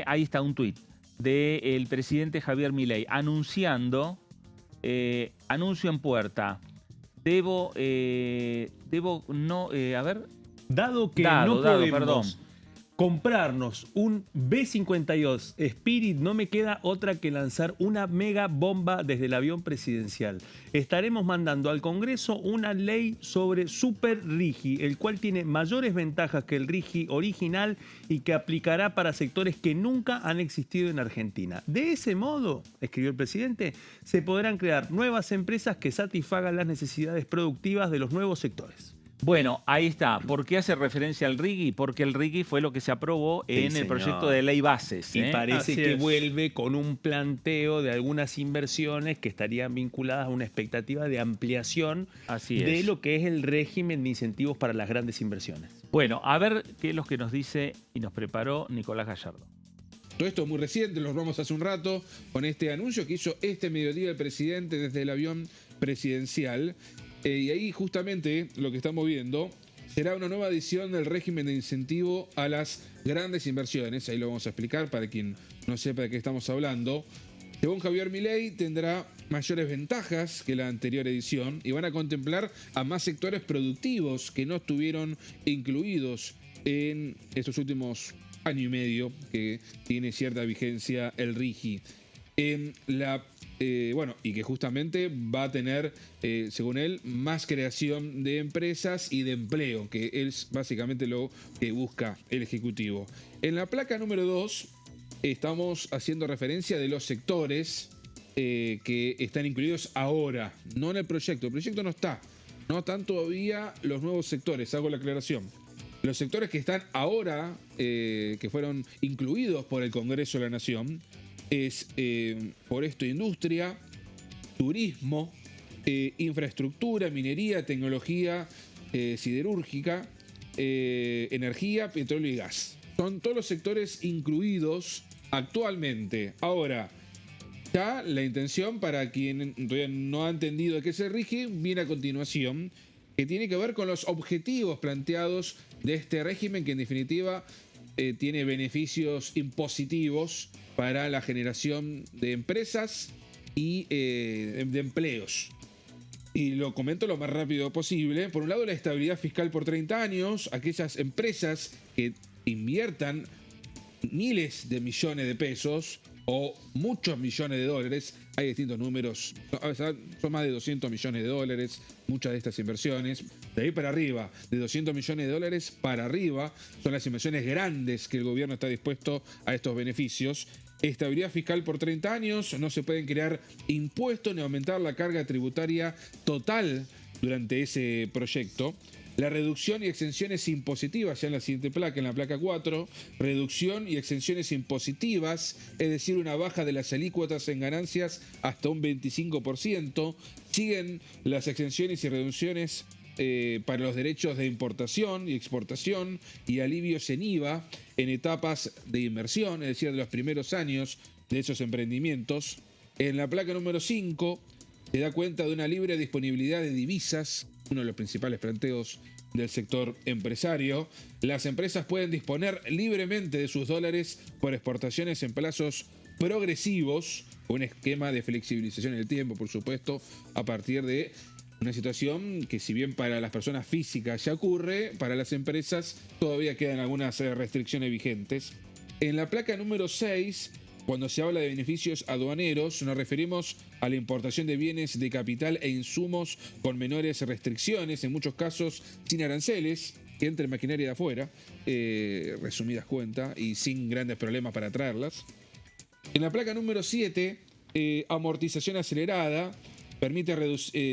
Ahí está un tuit del presidente Javier Milei anunciando, anuncio en puerta. Dado que no podemos comprarnos un B-52 Spirit, no me queda otra que lanzar una mega bomba desde el avión presidencial. Estaremos mandando al Congreso una ley sobre Super Rigi, el cual tiene mayores ventajas que el Rigi original y que aplicará para sectores que nunca han existido en Argentina. De ese modo, escribió el presidente, se podrán crear nuevas empresas que satisfagan las necesidades productivas de los nuevos sectores. Bueno, ahí está. ¿Por qué hace referencia al RIGI? Porque el RIGI fue lo que se aprobó en el proyecto de ley bases. Y parece que vuelve con un planteo de algunas inversiones que estarían vinculadas a una expectativa de ampliación de lo que es el régimen de incentivos para las grandes inversiones. Bueno, a ver qué es lo que nos dice y nos preparó Nicolás Gallardo. Todo esto es muy reciente, lo vamos hace un rato con este anuncio que hizo este mediodía el presidente desde el avión presidencial. Y ahí justamente lo que estamos viendo será una nueva edición del régimen de incentivo a las grandes inversiones. Ahí lo vamos a explicar para quien no sepa de qué estamos hablando. Según Javier Milei, tendrá mayores ventajas que la anterior edición y van a contemplar a más sectores productivos que no estuvieron incluidos en estos últimos año y medio que tiene cierta vigencia el RIGI. Y que justamente va a tener, según él, más creación de empresas y de empleo, que es básicamente lo que busca el Ejecutivo. En la placa número 2 estamos haciendo referencia de los sectores que están incluidos ahora, no en el proyecto. El proyecto no están todavía los nuevos sectores, hago la aclaración. Los sectores que están ahora, que fueron incluidos por el Congreso de la Nación, es Foresto e Industria, turismo, infraestructura, minería, tecnología siderúrgica, energía, petróleo y gas. Son todos los sectores incluidos actualmente. Ahora, ya la intención, para quien todavía no ha entendido de qué se rige, viene a continuación, que tiene que ver con los objetivos planteados de este régimen, que en definitiva tiene beneficios impositivos para la generación de empresas y de empleos. Y lo comento lo más rápido posible. Por un lado, la estabilidad fiscal por 30 años. Aquellas empresas que inviertan miles de millones de pesos o muchos millones de dólares. Hay distintos números. Son más de 200 millones de dólares muchas de estas inversiones. De ahí para arriba, de 200 millones de dólares para arriba, son las inversiones grandes que el gobierno está dispuesto a estos beneficios. Estabilidad fiscal por 30 años, no se pueden crear impuestos ni aumentar la carga tributaria total durante ese proyecto. La reducción y exenciones impositivas, ya en la siguiente placa, en la placa 4, reducción y exenciones impositivas, es decir, una baja de las alícuotas en ganancias hasta un 25%. Siguen las exenciones y reducciones para los derechos de importación y exportación y alivios en IVA en etapas de inversión, es decir, de los primeros años de esos emprendimientos. En la placa número 5 se da cuenta de una libre disponibilidad de divisas, uno de los principales planteos del sector empresario. Las empresas pueden disponer libremente de sus dólares por exportaciones en plazos progresivos, con un esquema de flexibilización en el tiempo, por supuesto, a partir de una situación que, si bien para las personas físicas ya ocurre, para las empresas todavía quedan algunas restricciones vigentes. En la placa número 6, cuando se habla de beneficios aduaneros, nos referimos a la importación de bienes de capital e insumos con menores restricciones, en muchos casos sin aranceles, que entre maquinaria de afuera, resumidas cuentas, y sin grandes problemas para traerlas. En la placa número 7, amortización acelerada, permite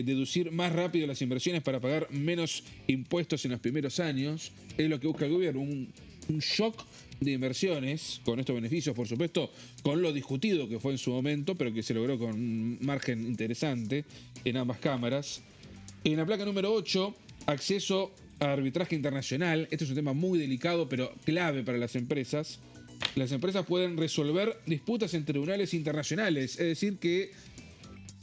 deducir más rápido las inversiones para pagar menos impuestos en los primeros años. Es lo que busca el gobierno, un shock de inversiones, con estos beneficios, por supuesto, con lo discutido que fue en su momento, pero que se logró con un margen interesante en ambas cámaras. En la placa número 8, acceso a arbitraje internacional. Este es un tema muy delicado, pero clave para las empresas. Las empresas pueden resolver disputas en tribunales internacionales, es decir, que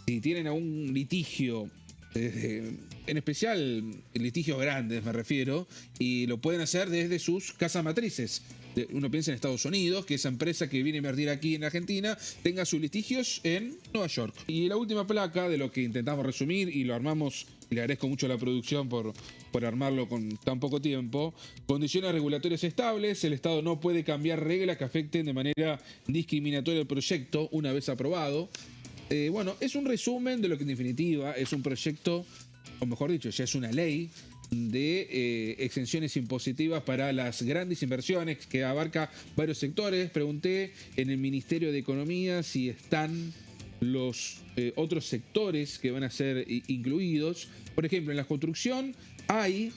si tienen algún litigio, en especial litigios grandes me refiero, y lo pueden hacer desde sus casas matrices. Uno piensa en Estados Unidos, que esa empresa que viene a invertir aquí en Argentina tenga sus litigios en Nueva York. Y la última placa, de lo que intentamos resumir, y lo armamos, y le agradezco mucho a la producción por armarlo con tan poco tiempo: condiciones regulatorias estables. El Estado no puede cambiar reglas que afecten de manera discriminatoria el proyecto una vez aprobado. Bueno, es un resumen de lo que en definitiva es un proyecto, o mejor dicho, ya es una ley de exenciones impositivas para las grandes inversiones que abarca varios sectores. Pregunté en el Ministerio de Economía si están los otros sectores que van a ser incluidos. Por ejemplo, en la construcción hay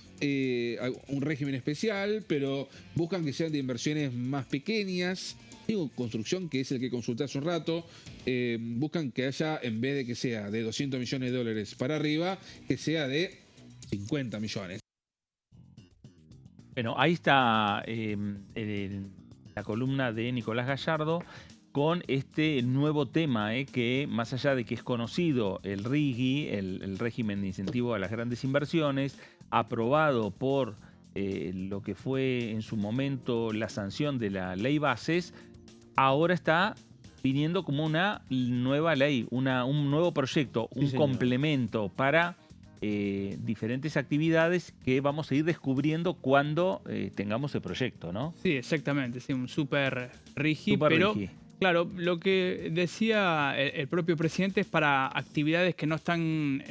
un régimen especial, pero buscan que sean de inversiones más pequeñas. Digo, construcción, que es el que consulté hace un rato, buscan que haya, en vez de que sea de 200 millones de dólares para arriba, que sea de 50 millones. Bueno, ahí está la columna de Nicolás Gallardo con este nuevo tema, que más allá de que es conocido el RIGI, el régimen de incentivo a las grandes inversiones, aprobado por lo que fue en su momento la sanción de la ley Bases, ahora está viniendo como una nueva ley, un nuevo proyecto, un complemento para diferentes actividades que vamos a ir descubriendo cuando tengamos el proyecto, ¿no? Sí, exactamente, sí, un super RIGI, pero claro, lo que decía el propio presidente es para actividades que no están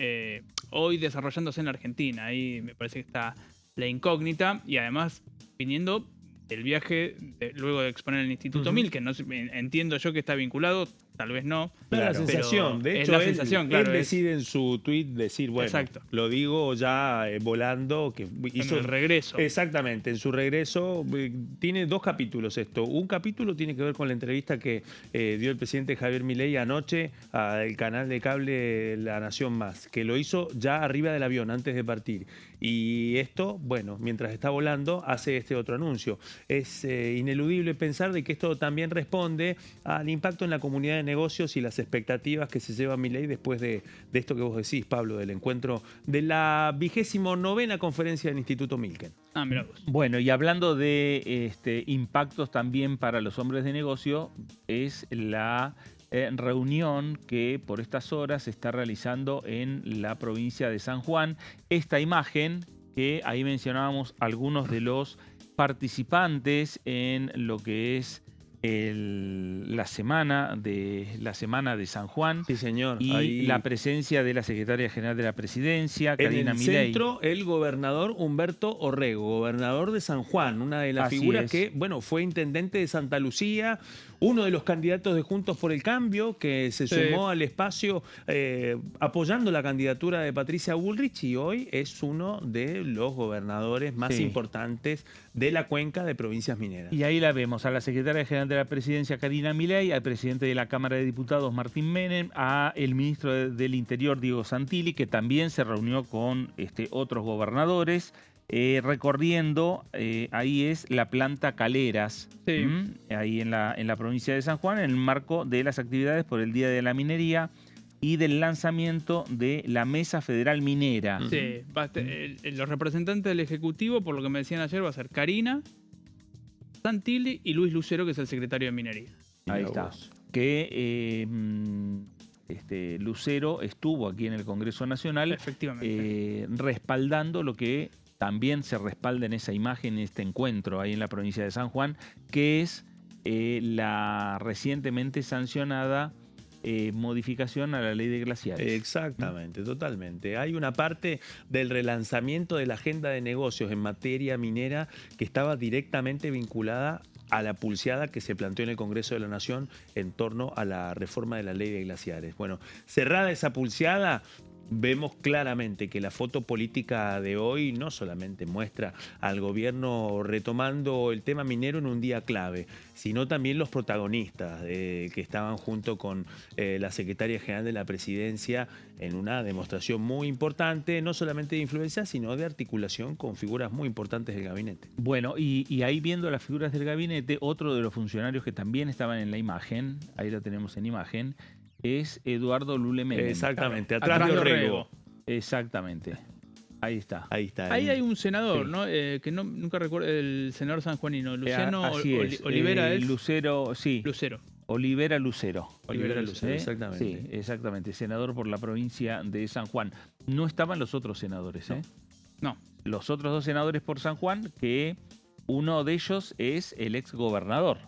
hoy desarrollándose en la Argentina. Ahí me parece que está la incógnita, y además viniendo el viaje luego de exponer el Instituto Mil, que no entiendo yo que está vinculado tal vez no. Da la pero sensación, de es hecho, la él, sensación, claro, él es decide en su tuit decir, bueno, Exacto. lo digo ya volando, que hizo el regreso. Exactamente, en su regreso tiene 2 capítulos esto. Un capítulo tiene que ver con la entrevista que dio el presidente Javier Milei anoche al canal de cable La Nación Más, que lo hizo ya arriba del avión antes de partir. Y esto, bueno, mientras está volando, hace este otro anuncio. Es ineludible pensar de que esto también responde al impacto en la comunidad de negocios y las expectativas que se lleva Milei después de esto que vos decís, Pablo, del encuentro de la 29ª conferencia del Instituto Milken. Ah, mirá vos. Bueno, y hablando de impactos también para los hombres de negocio, es la reunión que por estas horas se está realizando en la provincia de San Juan. Esta imagen, que ahí mencionábamos algunos de los participantes en lo que es la semana de San Juan. Sí, señor. Y Ahí, la presencia de la secretaria general de la presidencia, en Karina el Milei. centro, el gobernador Humberto Orrego, gobernador de San Juan, una de las Así figuras es. que, bueno, fue intendente de Santa Lucía, uno de los candidatos de Juntos por el Cambio, que se sumó al espacio apoyando la candidatura de Patricia Bullrich, y hoy es uno de los gobernadores más importantes de la cuenca de provincias mineras. Y ahí la vemos, a la secretaria general de la presidencia, Karina Milei, al presidente de la Cámara de Diputados, Martín Menem, a el ministro del Interior, Diego Santilli, que también se reunió con otros gobernadores, recorriendo, ahí es la planta Caleras, ahí en la provincia de San Juan, en el marco de las actividades por el Día de la Minería y del lanzamiento de la Mesa Federal Minera. Sí, los representantes del Ejecutivo, por lo que me decían ayer, va a ser Karina, Santilli y Luis Lucero, que es el secretario de Minería. Ahí está. Que Lucero estuvo aquí en el Congreso Nacional, efectivamente, respaldando lo que también se respalda en esa imagen, en este encuentro ahí en la provincia de San Juan, que es la recientemente sancionada modificación a la ley de glaciares. Exactamente, totalmente. Hay una parte del relanzamiento de la agenda de negocios en materia minera que estaba directamente vinculada a la pulseada que se planteó en el Congreso de la Nación en torno a la reforma de la ley de glaciares. Bueno, cerrada esa pulseada, vemos claramente que la foto política de hoy no solamente muestra al gobierno retomando el tema minero en un día clave, sino también los protagonistas que estaban junto con la secretaria general de la presidencia en una demostración muy importante, no solamente de influencia, sino de articulación con figuras muy importantes del gabinete. Bueno, y ahí viendo las figuras del gabinete, otro de los funcionarios que también estaban en la imagen, ahí lo tenemos en imagen, es Eduardo Lule Menem. Exactamente, atrás de Orrego. Exactamente. Ahí está. Ahí está. Ahí hay un senador, ¿no? Que nunca recuerdo, el senador sanjuanino, Luciano Olivera es. Lucero, sí. Lucero. Olivera Lucero. Olivera Lucero, exactamente. Sí, exactamente. Senador por la provincia de San Juan. No estaban los otros senadores, ¿eh? No. Los otros 2 senadores por San Juan, que uno de ellos es el ex gobernador.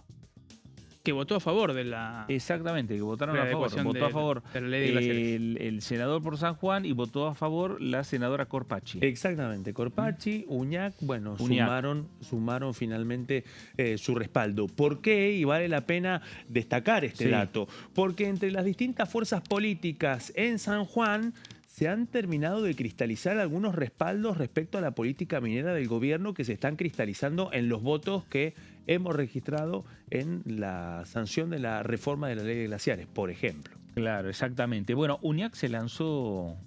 Que votó a favor de la... Exactamente, que votaron a favor. Votó a favor de la ley de glaciares. el senador por San Juan y votó a favor la senadora Corpacci. Exactamente, Corpacci, Uñac, bueno, sumaron finalmente su respaldo. ¿Por qué? Y vale la pena destacar este dato. Porque entre las distintas fuerzas políticas en San Juan se han terminado de cristalizar algunos respaldos respecto a la política minera del gobierno que se están cristalizando en los votos que hemos registrado en la sanción de la reforma de la ley de glaciares, por ejemplo. Claro, exactamente. Bueno, Uñac se lanzó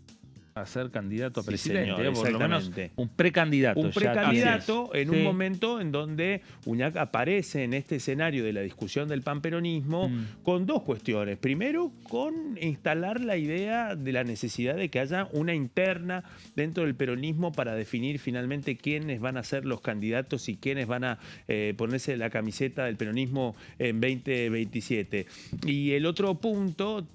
a ser candidato a presidente, señor, por lo menos un precandidato. Un precandidato en un Sí. momento en donde Uñac aparece en este escenario de la discusión del panperonismo con 2 cuestiones. Primero, con instalar la idea de la necesidad de que haya una interna dentro del peronismo para definir finalmente quiénes van a ser los candidatos y quiénes van a ponerse la camiseta del peronismo en 2027. Y el otro punto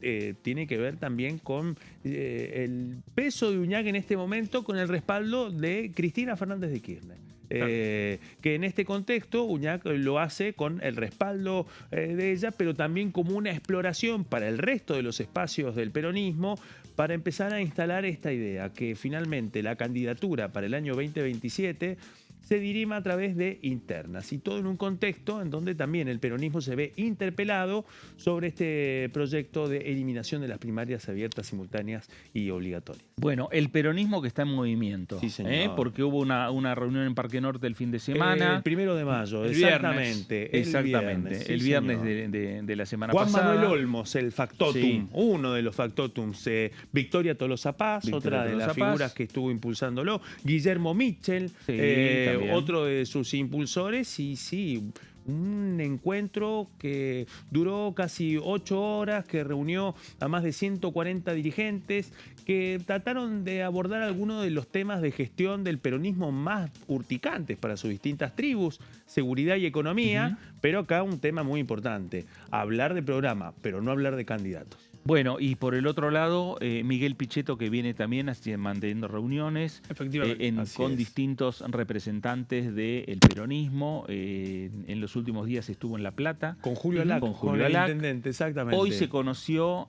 tiene que ver también con el peso de Uñac en este momento con el respaldo de Cristina Fernández de Kirchner. Que en este contexto Uñac lo hace con el respaldo de ella, pero también como una exploración para el resto de los espacios del peronismo para empezar a instalar esta idea, que finalmente la candidatura para el año 2027 se dirima a través de internas. Y todo en un contexto en donde también el peronismo se ve interpelado sobre este proyecto de eliminación de las primarias abiertas, simultáneas y obligatorias. Bueno, el peronismo que está en movimiento, Sí, señor. porque hubo una reunión en Parque Norte el fin de semana. El 1 de mayo, El exactamente. Exactamente, el viernes señor. de la semana Juan pasada. Manuel Olmos, el factotum, Sí. uno de los factotums. Victoria Tolosa Paz, Victoria otra de Tolosa las Paz. figuras que estuvo impulsándolo. Guillermo Mitchell, Sí, también. otro de sus impulsores. Y sí, un encuentro que duró casi 8 horas, que reunió a más de 140 dirigentes, que trataron de abordar algunos de los temas de gestión del peronismo más urticantes para sus distintas tribus, seguridad y economía, pero acá un tema muy importante, hablar de programa, pero no hablar de candidatos. Bueno, y por el otro lado, Miguel Pichetto, que viene también manteniendo reuniones Efectivamente. con distintos representantes del peronismo. En los últimos días estuvo en La Plata. Con Julio Alac, Con Julio el Alac. intendente, exactamente. Hoy se conoció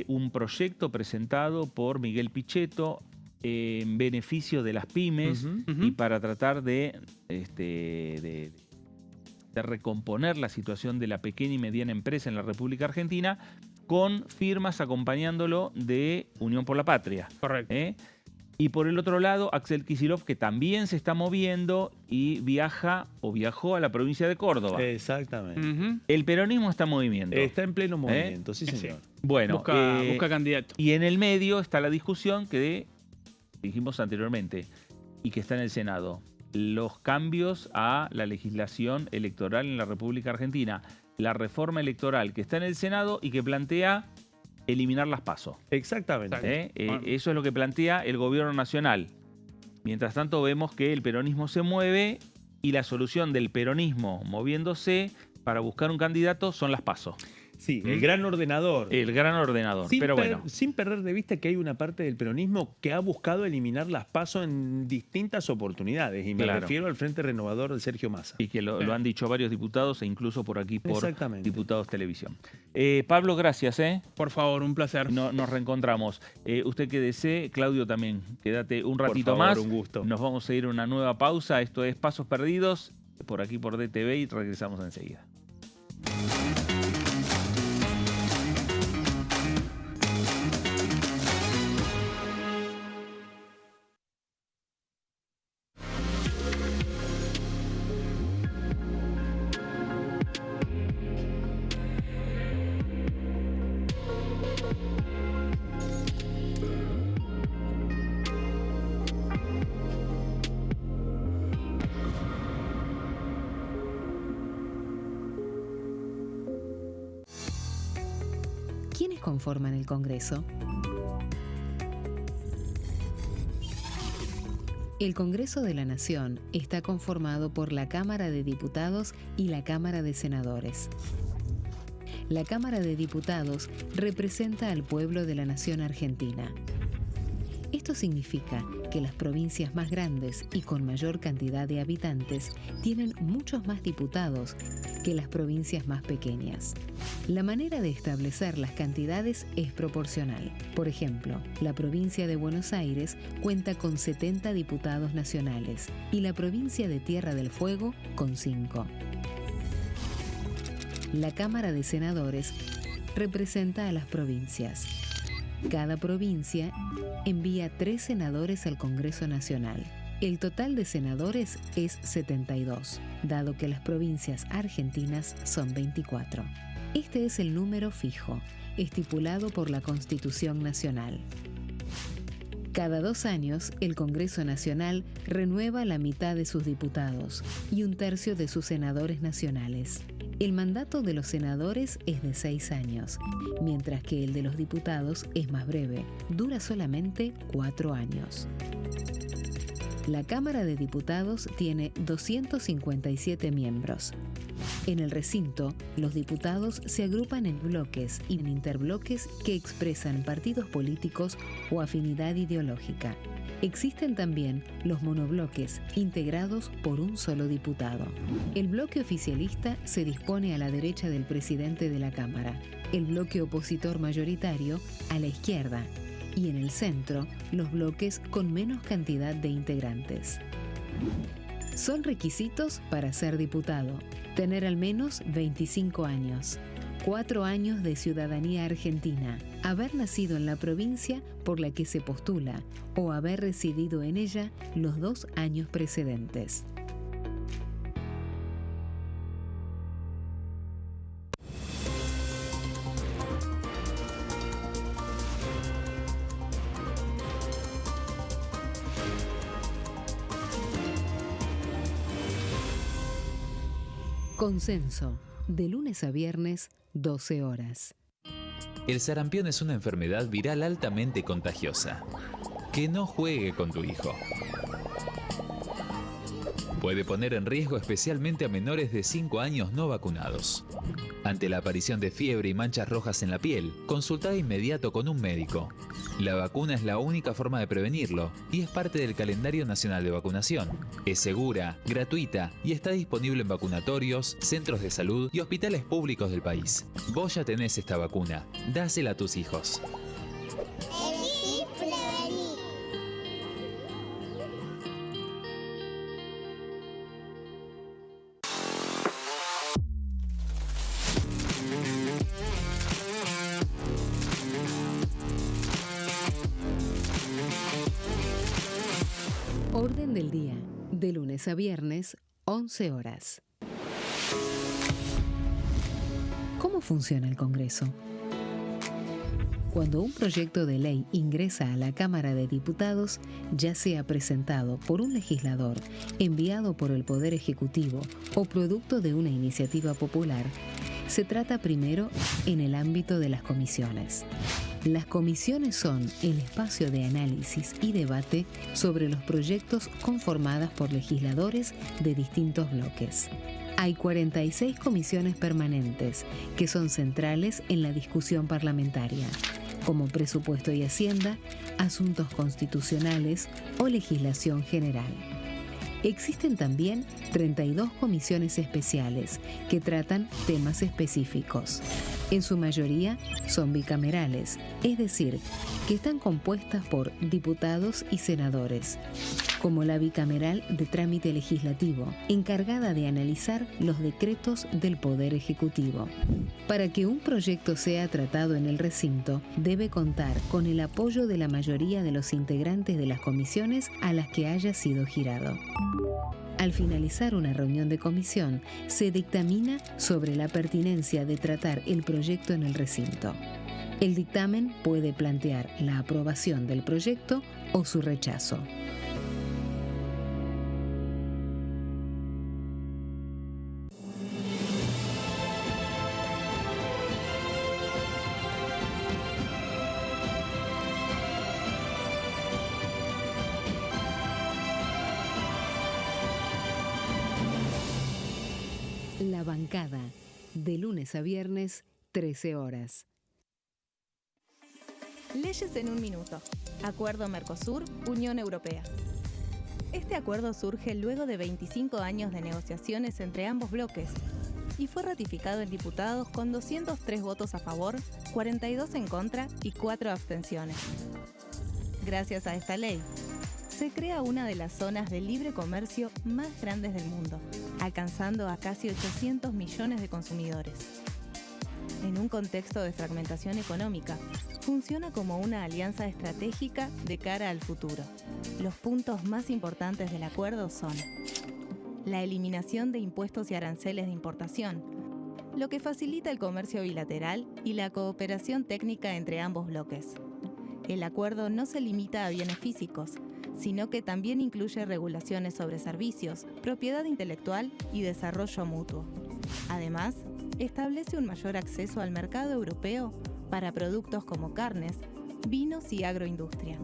un proyecto presentado por Miguel Pichetto en beneficio de las pymes y para tratar de recomponer la situación de la pequeña y mediana empresa en la República Argentina, con firmas acompañándolo de Unión por la Patria. Correcto. Y por el otro lado, Axel Kicillof, que también se está moviendo y viajó a la provincia de Córdoba. Ujú. El peronismo está en movimiento. Está en pleno movimiento, sí, Sí. señor. Bueno, Busca candidato. y en el medio está la discusión que dijimos anteriormente y que está en el Senado. Los cambios a la legislación electoral en la República Argentina. La reforma electoral que está en el Senado y que plantea eliminar las PASO. Exactamente. Eso es lo que plantea el gobierno nacional. Mientras tanto vemos que el peronismo se mueve y la solución del peronismo moviéndose para buscar un candidato son las PASO. Sí, el gran ordenador. El gran ordenador. Pero bueno. Sin perder de vista que hay una parte del peronismo que ha buscado eliminar las PASO en distintas oportunidades. Y me Claro. refiero al Frente Renovador de Sergio Massa. Y que lo han dicho varios diputados e incluso por aquí por Exactamente. Diputados Televisión. Pablo, gracias. Por favor, un placer. Nos reencontramos. Usted que desee, Claudio también, quédate un ratito favor, más. un gusto. Nos vamos a ir a una nueva pausa. Esto es Pasos Perdidos, por aquí por DTV y regresamos enseguida. ¿Quiénes conforman el Congreso? El Congreso de la Nación está conformado por la Cámara de Diputados y la Cámara de Senadores. La Cámara de Diputados representa al pueblo de la nación argentina. Esto significa que las provincias más grandes y con mayor cantidad de habitantes tienen muchos más diputados que las provincias más pequeñas. La manera de establecer las cantidades es proporcional. Por ejemplo, la provincia de Buenos Aires cuenta con 70 diputados nacionales y la provincia de Tierra del Fuego con 5. La Cámara de Senadores representa a las provincias. Cada provincia envía 3 senadores al Congreso Nacional. El total de senadores es 72, dado que las provincias argentinas son 24. Este es el número fijo, estipulado por la Constitución Nacional. Cada 2 años, el Congreso Nacional renueva la mitad de sus diputados y 1/3 de sus senadores nacionales. El mandato de los senadores es de 6 años, mientras que el de los diputados es más breve, dura solamente 4 años. La Cámara de Diputados tiene 257 miembros. En el recinto, los diputados se agrupan en bloques y en interbloques que expresan partidos políticos o afinidad ideológica. Existen también los monobloques, integrados por un solo diputado. El bloque oficialista se dispone a la derecha del presidente de la Cámara, el bloque opositor mayoritario a la izquierda, y en el centro, los bloques con menos cantidad de integrantes. Son requisitos para ser diputado: tener al menos 25 años, 4 años de ciudadanía argentina, haber nacido en la provincia por la que se postula o haber residido en ella los 2 años precedentes. Consenso, de lunes a viernes, 12 horas. El sarampión es una enfermedad viral altamente contagiosa. Que no juegue con tu hijo. Puede poner en riesgo especialmente a menores de 5 años no vacunados. Ante la aparición de fiebre y manchas rojas en la piel, consulta de inmediato con un médico. La vacuna es la única forma de prevenirlo y es parte del calendario nacional de vacunación. Es segura, gratuita y está disponible en vacunatorios, centros de salud y hospitales públicos del país. Vos ya tenés esta vacuna, dásela a tus hijos. Orden del día, de lunes a viernes, 11 horas. ¿Cómo funciona el Congreso? Cuando un proyecto de ley ingresa a la Cámara de Diputados, ya sea presentado por un legislador, enviado por el Poder Ejecutivo o producto de una iniciativa popular, se trata primero en el ámbito de las comisiones. Las comisiones son el espacio de análisis y debate sobre los proyectos conformadas por legisladores de distintos bloques. Hay 46 comisiones permanentes que son centrales en la discusión parlamentaria, como Presupuesto y Hacienda, Asuntos Constitucionales o Legislación General. Existen también 32 comisiones especiales que tratan temas específicos. En su mayoría son bicamerales, es decir, que están compuestas por diputados y senadores, como la bicameral de trámite legislativo, encargada de analizar los decretos del Poder Ejecutivo. Para que un proyecto sea tratado en el recinto, debe contar con el apoyo de la mayoría de los integrantes de las comisiones a las que haya sido girado. Al finalizar una reunión de comisión, se dictamina sobre la pertinencia de tratar el proyecto en el recinto. El dictamen puede plantear la aprobación del proyecto o su rechazo. La bancada, de lunes a viernes, 13 horas. Leyes en un minuto. Acuerdo Mercosur-Unión Europea. Este acuerdo surge luego de 25 años de negociaciones entre ambos bloques y fue ratificado en diputados con 203 votos a favor, 42 en contra y 4 abstenciones. Gracias a esta ley, se crea una de las zonas de libre comercio más grandes del mundo, alcanzando a casi 800 millones de consumidores. En un contexto de fragmentación económica, funciona como una alianza estratégica de cara al futuro. Los puntos más importantes del acuerdo son la eliminación de impuestos y aranceles de importación, lo que facilita el comercio bilateral y la cooperación técnica entre ambos bloques. El acuerdo no se limita a bienes físicos, sino que también incluye regulaciones sobre servicios, propiedad intelectual y desarrollo mutuo. Además, establece un mayor acceso al mercado europeo para productos como carnes, vinos y agroindustria.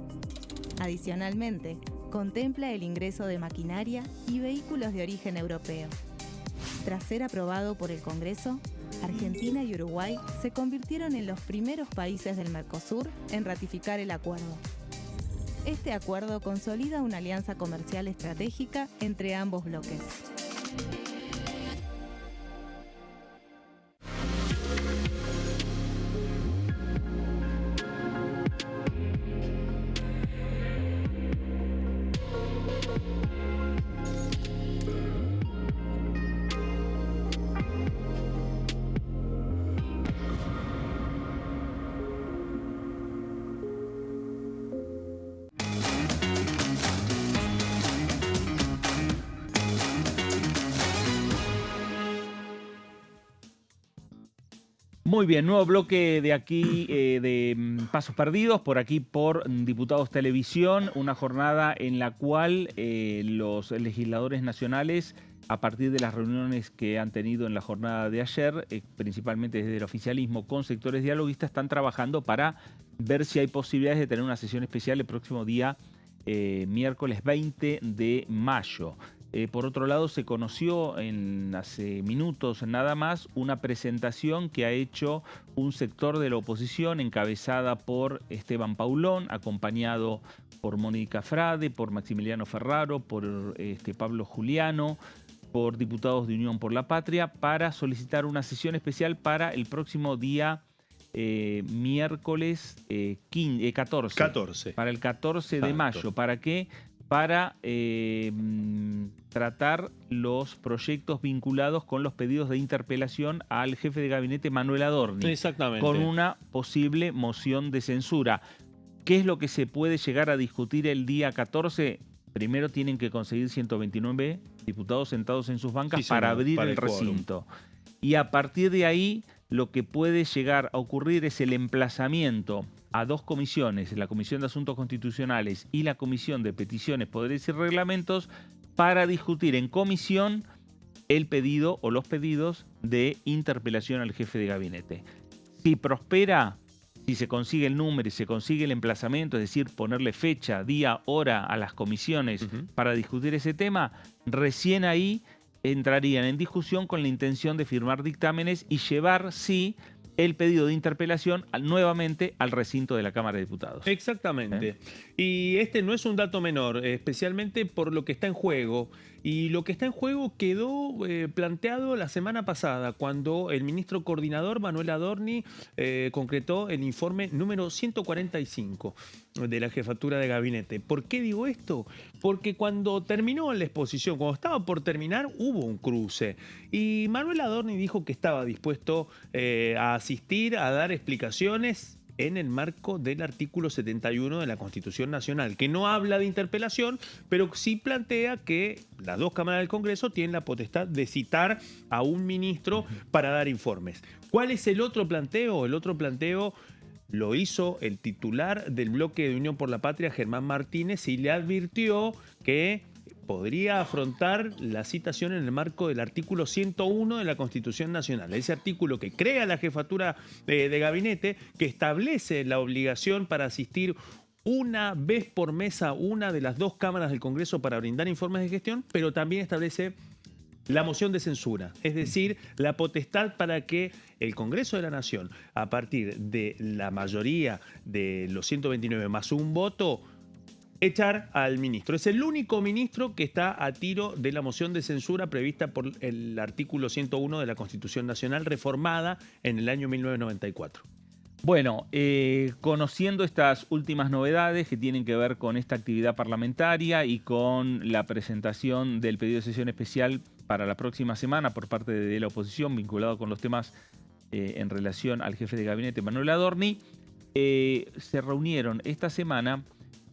Adicionalmente, contempla el ingreso de maquinaria y vehículos de origen europeo. Tras ser aprobado por el Congreso, Argentina y Uruguay se convirtieron en los primeros países del Mercosur en ratificar el acuerdo. Este acuerdo consolida una alianza comercial estratégica entre ambos bloques. Muy bien, nuevo bloque de aquí de Pasos Perdidos, por aquí por Diputados Televisión, una jornada en la cual los legisladores nacionales, a partir de las reuniones que han tenido en la jornada de ayer, principalmente desde el oficialismo con sectores dialoguistas, están trabajando para ver si hay posibilidades de tener una sesión especial el próximo día, miércoles 20 de mayo. Por otro lado, se conoció hace minutos nada más una presentación que ha hecho un sector de la oposición encabezada por Esteban Paulón, acompañado por Mónica Frade, por Maximiliano Ferraro, por Pablo Juliano, por diputados de Unión por la Patria, para solicitar una sesión especial para el próximo día miércoles 14. Para el 14 de mayo. ¿Para qué? Para tratar los proyectos vinculados con los pedidos de interpelación al jefe de gabinete Manuel Adorni. Exactamente. Con una posible moción de censura. ¿Qué es lo que se puede llegar a discutir el día 14? Primero tienen que conseguir 129 diputados sentados en sus bancas para abrir el recinto. Y a partir de ahí, lo que puede llegar a ocurrir es el emplazamiento a dos comisiones, la Comisión de Asuntos Constitucionales y la Comisión de Peticiones, Poderes y Reglamentos, para discutir en comisión el pedido o los pedidos de interpelación al jefe de gabinete. Si prospera, si se consigue el número y se consigue el emplazamiento, es decir, ponerle fecha, día, hora a las comisiones para discutir ese tema, recién ahí entrarían en discusión con la intención de firmar dictámenes y llevar, sí, el pedido de interpelación nuevamente al recinto de la Cámara de Diputados. Exactamente. Y este no es un dato menor, especialmente por lo que está en juego. Y lo que está en juego quedó planteado la semana pasada, cuando el ministro coordinador Manuel Adorni concretó el informe número 145 de la Jefatura de Gabinete. ¿Por qué digo esto? Porque cuando terminó la exposición, cuando estaba por terminar, hubo un cruce. Y Manuel Adorni dijo que estaba dispuesto a asistir, a dar explicaciones en el marco del artículo 71 de la Constitución Nacional, que no habla de interpelación, pero sí plantea que las dos cámaras del Congreso tienen la potestad de citar a un ministro para dar informes. ¿Cuál es el otro planteo? El otro planteo lo hizo el titular del bloque de Unión por la Patria, Germán Martínez, y le advirtió que podría afrontar la citación en el marco del artículo 101 de la Constitución Nacional. Ese artículo que crea la jefatura de gabinete, que establece la obligación para asistir una vez por mes a una de las dos cámaras del Congreso para brindar informes de gestión, pero también establece la moción de censura, es decir, la potestad para que el Congreso de la Nación, a partir de la mayoría de los 129 más un voto, echar al ministro. Es el único ministro que está a tiro de la moción de censura prevista por el artículo 101 de la Constitución Nacional, reformada en el año 1994. Bueno, conociendo estas últimas novedades que tienen que ver con esta actividad parlamentaria y con la presentación del pedido de sesión especial para la próxima semana por parte de la oposición vinculado con los temas en relación al jefe de gabinete Manuel Adorni, se reunieron esta semana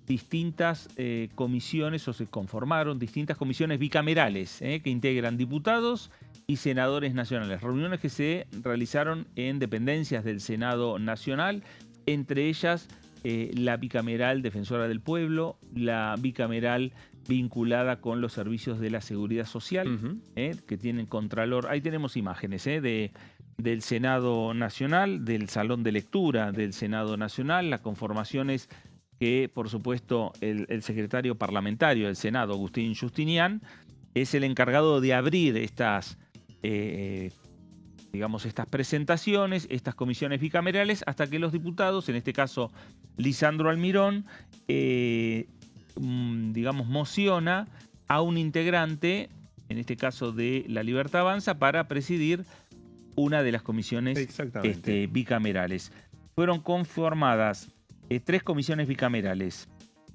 distintas comisiones, o se conformaron distintas comisiones bicamerales que integran diputados y senadores nacionales. Reuniones que se realizaron en dependencias del Senado Nacional, entre ellas la bicameral Defensora del Pueblo, la bicameral vinculada con los servicios de la Seguridad Social, que tienen contralor. Ahí tenemos imágenes del Senado Nacional, del Salón de Lectura del Senado Nacional, las conformaciones que, por supuesto, el secretario parlamentario del Senado, Agustín Justinian, es el encargado de abrir estas presentaciones, estas comisiones bicamerales, hasta que los diputados, en este caso Lisandro Almirón, mociona a un integrante, en este caso de La Libertad Avanza, para presidir una de las comisiones bicamerales. Fueron conformadas tres comisiones bicamerales.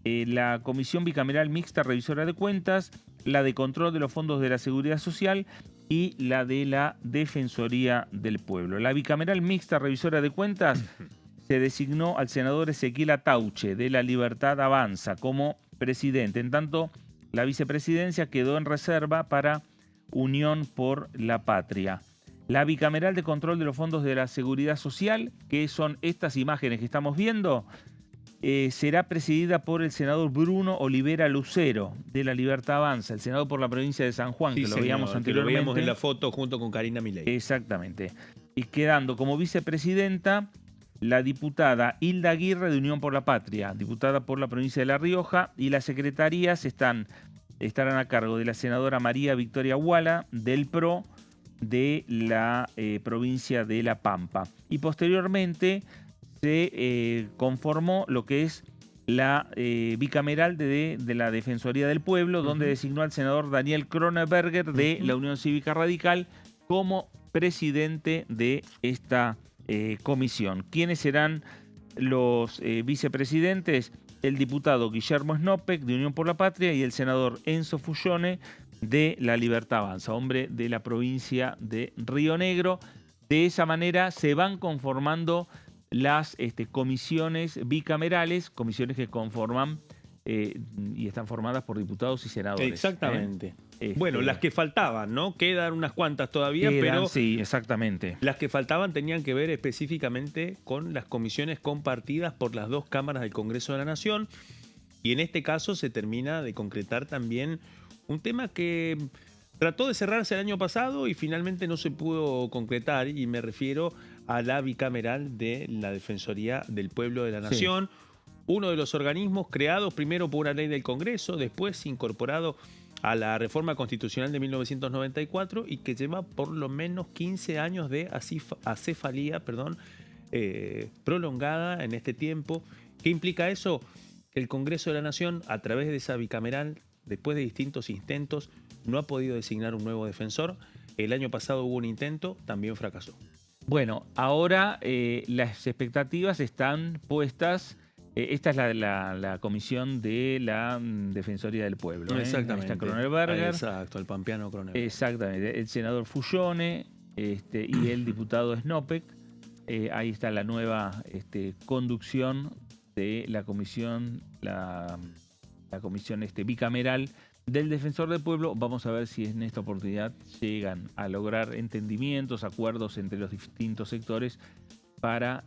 La Comisión Bicameral Mixta Revisora de Cuentas, la de Control de los Fondos de la Seguridad Social y la de la Defensoría del Pueblo. La Bicameral Mixta Revisora de Cuentas se designó al senador Ezequiel Atauche de La Libertad Avanza como presidente. En tanto, la vicepresidencia quedó en reserva para Unión por la Patria. La bicameral de control de los fondos de la seguridad social, que son estas imágenes que estamos viendo, será presidida por el senador Bruno Olivera Lucero, de La Libertad Avanza, el senador por la provincia de San Juan, Sí, que lo señor, veíamos que lo anteriormente. veíamos en la foto junto con Karina Milei. Exactamente. Y quedando como vicepresidenta la diputada Hilda Aguirre de Unión por la Patria, diputada por la provincia de La Rioja, y las secretarías estarán a cargo de la senadora María Victoria Huala, del PRO, de la provincia de La Pampa. Y posteriormente se conformó lo que es la bicameral de la Defensoría del Pueblo, donde designó al senador Daniel Cronenberger de la Unión Cívica Radical como presidente de esta comisión. ¿Quiénes serán los vicepresidentes? El diputado Guillermo Snopek de Unión por la Patria y el senador Enzo Fullone de La Libertad Avanza, hombre de la provincia de Río Negro. De esa manera se van conformando las comisiones bicamerales, comisiones que conforman y están formadas por diputados y senadores. Exactamente. Bueno, las que faltaban, ¿no? Quedan unas cuantas todavía, pero sí, exactamente. Las que faltaban tenían que ver específicamente con las comisiones compartidas por las dos cámaras del Congreso de la Nación. Y en este caso se termina de concretar también un tema que trató de cerrarse el año pasado y finalmente no se pudo concretar, y me refiero a la bicameral de la Defensoría del Pueblo de la Nación, uno de los organismos creados primero por una ley del Congreso, después incorporado a la reforma constitucional de 1994 y que lleva por lo menos 15 años de acefalía prolongada en este tiempo. ¿Qué implica eso? Que el Congreso de la Nación, a través de esa bicameral, después de distintos intentos, no ha podido designar un nuevo defensor. El año pasado hubo un intento, también fracasó. Bueno, ahora las expectativas están puestas. Esta es la comisión de la Defensoría del Pueblo. Exactamente. Está Cronenberger. Exacto, el pampeano Cronenberger. Exactamente. El senador Fullone y el diputado Snopek. Ahí está la nueva conducción de la comisión, la comisión bicameral del Defensor del Pueblo. Vamos a ver si en esta oportunidad llegan a lograr entendimientos, acuerdos entre los distintos sectores para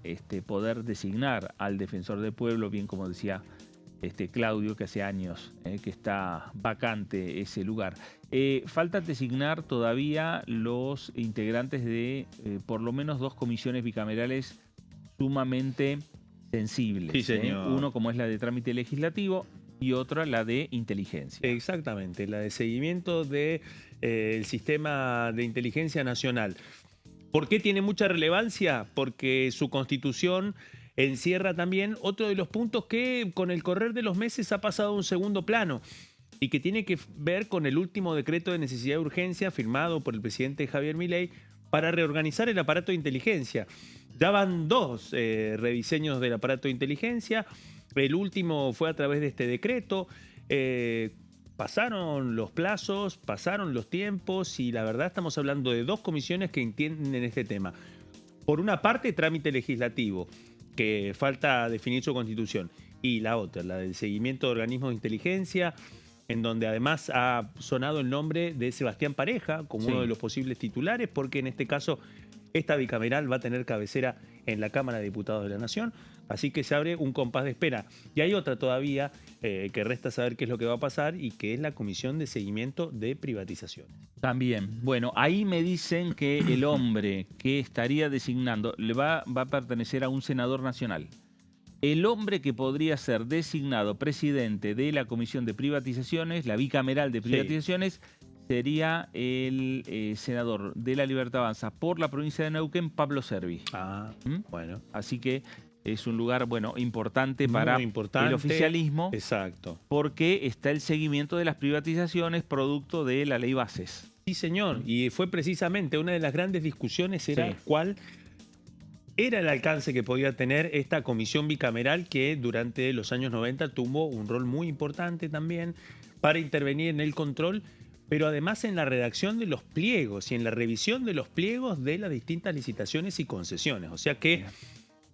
poder designar al Defensor del Pueblo, bien como decía Claudio, que hace años que está vacante ese lugar. Falta designar todavía los integrantes de por lo menos dos comisiones bicamerales sumamente sensibles. Sí, señor. Uno como es la de trámite legislativo y otra la de inteligencia. Exactamente, la de seguimiento del sistema de inteligencia nacional. ¿Por qué tiene mucha relevancia? Porque su constitución encierra también otro de los puntos que con el correr de los meses ha pasado a un segundo plano y que tiene que ver con el último decreto de necesidad de urgencia firmado por el presidente Javier Milei para reorganizar el aparato de inteligencia. Ya van dos rediseños del aparato de inteligencia. El último fue a través de este decreto. Pasaron los plazos, pasaron los tiempos y la verdad estamos hablando de dos comisiones que entienden este tema. Por una parte, trámite legislativo, que falta definir su constitución, y la otra, la del seguimiento de organismos de inteligencia, en donde además ha sonado el nombre de Sebastián Pareja como uno de los posibles titulares, porque en este caso esta bicameral va a tener cabecera en la Cámara de Diputados de la Nación, así que se abre un compás de espera. Y hay otra todavía que resta saber qué es lo que va a pasar y que es la Comisión de Seguimiento de Privatizaciones. También. Bueno, ahí me dicen que el hombre que estaría designando le va a pertenecer a un senador nacional. El hombre que podría ser designado presidente de la Comisión de Privatizaciones, la bicameral de privatizaciones, sería el senador de La Libertad Avanza por la provincia de Neuquén, Pablo Servi. Bueno. Así que es un lugar, importante para el oficialismo. Exacto. Porque está el seguimiento de las privatizaciones producto de la ley Bases. Sí, señor. Y fue precisamente una de las grandes discusiones era cuál era el alcance que podía tener esta comisión bicameral que durante los años 90 tuvo un rol muy importante también para intervenir en el control, pero además en la redacción de los pliegos y en la revisión de los pliegos de las distintas licitaciones y concesiones. O sea que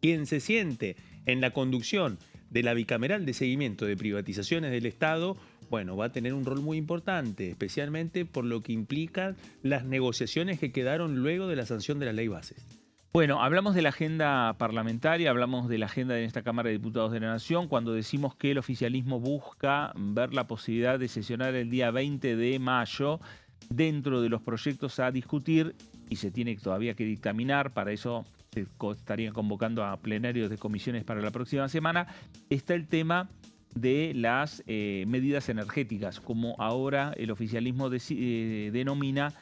quien se siente en la conducción de la bicameral de seguimiento de privatizaciones del Estado Bueno, va a tener un rol muy importante, especialmente por lo que implican las negociaciones que quedaron luego de la sanción de la ley bases. Bueno, hablamos de la agenda parlamentaria, hablamos de la agenda de esta Cámara de Diputados de la Nación, cuando decimos que el oficialismo busca ver la posibilidad de sesionar el día 20 de mayo dentro de los proyectos a discutir, y se tiene todavía que dictaminar, para eso se estarían convocando a plenarios de comisiones para la próxima semana, está el tema de las medidas energéticas, como ahora el oficialismo denomina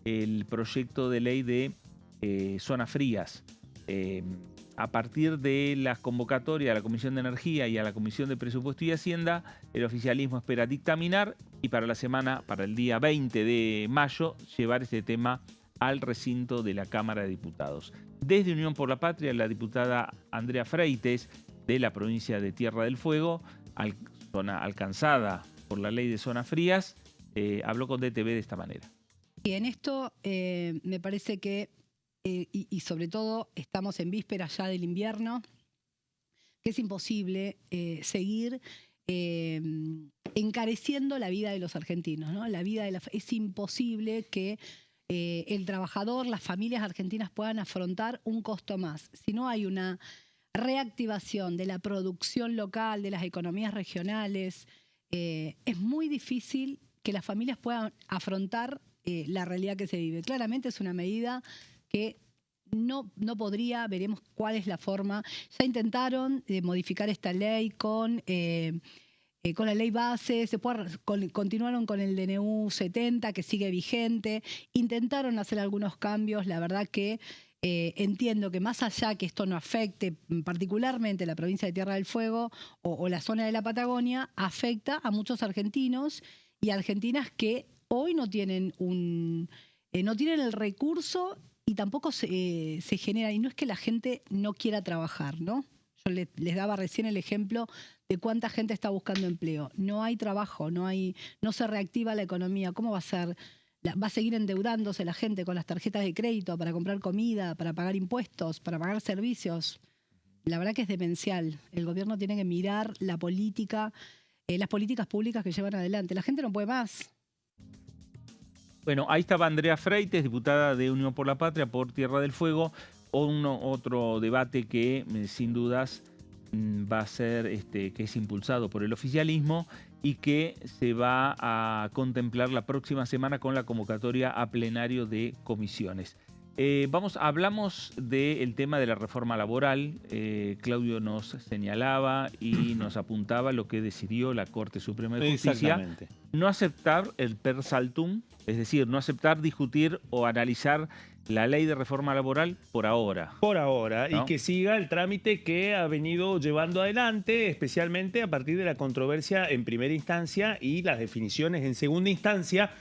el proyecto de ley de zonas frías. A partir de las convocatorias a la Comisión de Energía y a la Comisión de Presupuesto y Hacienda, el oficialismo espera dictaminar y para el día 20 de mayo, llevar este tema al recinto de la Cámara de Diputados. Desde Unión por la Patria, la diputada Andrea Freites, de la provincia de Tierra del Fuego, zona alcanzada por la ley de zonas frías, habló con DTV de esta manera. Y en esto me parece que y sobre todo estamos en vísperas ya del invierno, que es imposible seguir encareciendo la vida de los argentinos, ¿no? Es imposible que el trabajador, las familias argentinas puedan afrontar un costo más. Si no hay una reactivación de la producción local, de las economías regionales, es muy difícil que las familias puedan afrontar la realidad que se vive. Claramente es una medida que no podría, veremos cuál es la forma. Ya intentaron modificar esta ley con la ley base, continuaron con el DNU 70, que sigue vigente, intentaron hacer algunos cambios, la verdad que entiendo que más allá que esto no afecte particularmente la provincia de Tierra del Fuego o la zona de la Patagonia, afecta a muchos argentinos y argentinas que hoy no tienen el recurso y tampoco se genera, y no es que la gente no quiera trabajar, ¿no? Yo les daba recién el ejemplo de cuánta gente está buscando empleo. No hay trabajo, no se reactiva la economía. ¿Cómo va a ser? Va a seguir endeudándose la gente con las tarjetas de crédito para comprar comida, para pagar impuestos, para pagar servicios. La verdad que es demencial. El gobierno tiene que mirar la política, las políticas públicas que llevan adelante. La gente no puede más. Bueno, ahí estaba Andrea Freites, diputada de Unión por la Patria por Tierra del Fuego. Otro debate que sin dudas va a ser, que es impulsado por el oficialismo y que se va a contemplar la próxima semana con la convocatoria a plenario de comisiones. Hablamos del tema de la reforma laboral. Claudio nos señalaba y nos apuntaba lo que decidió la Corte Suprema de Justicia. No aceptar el per saltum, es decir, no aceptar discutir o analizar la ley de reforma laboral por ahora. Por ahora, ¿no? Y ¿No? que siga el trámite que ha venido llevando adelante, especialmente a partir de la controversia en primera instancia y las definiciones en segunda instancia,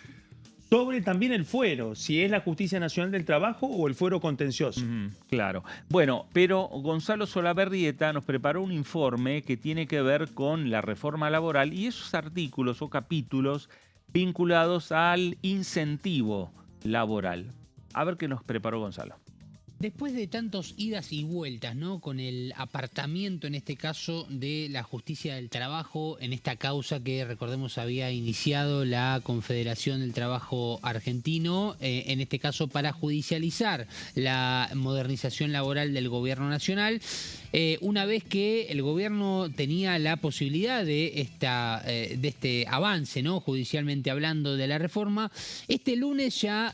sobre también el fuero, si es la Justicia Nacional del Trabajo o el fuero contencioso. Claro. Bueno, pero Gonzalo Solabarrieta nos preparó un informe que tiene que ver con la reforma laboral y esos artículos o capítulos vinculados al incentivo laboral. A ver qué nos preparó Gonzalo. Después de tantos idas y vueltas, ¿no? Con el apartamiento, en este caso, de la justicia del trabajo, en esta causa que, recordemos, había iniciado la Confederación del Trabajo Argentino, en este caso para judicializar la modernización laboral del gobierno nacional, una vez que el gobierno tenía la posibilidad de este avance, ¿no? Judicialmente hablando, de la reforma, este lunes ya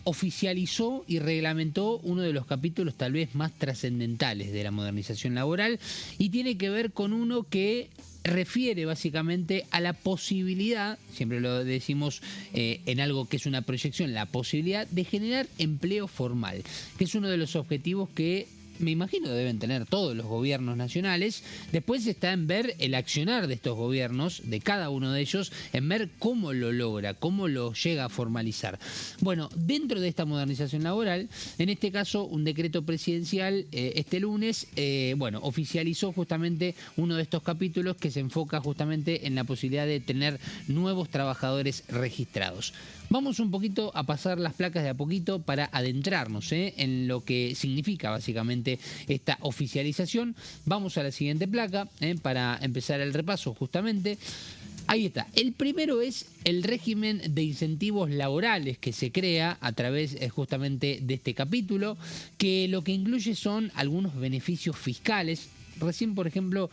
oficializó y reglamentó uno de los capítulos tal vez más trascendentales de la modernización laboral y tiene que ver con uno que refiere básicamente a la posibilidad, siempre lo decimos en algo que es una proyección, la posibilidad de generar empleo formal, que es uno de los objetivos que me imagino deben tener todos los gobiernos nacionales. Después está en ver el accionar de estos gobiernos, de cada uno de ellos, en ver cómo lo logra, cómo lo llega a formalizar. Bueno, dentro de esta modernización laboral, en este caso un decreto presidencial este lunes, oficializó justamente uno de estos capítulos que se enfoca justamente en la posibilidad de tener nuevos trabajadores registrados. Vamos un poquito a pasar las placas de a poquito para adentrarnos en lo que significa básicamente esta oficialización. Vamos a la siguiente placa para empezar el repaso justamente. Ahí está. El primero es el régimen de incentivos laborales que se crea a través justamente de este capítulo, que lo que incluye son algunos beneficios fiscales. Recién, por ejemplo,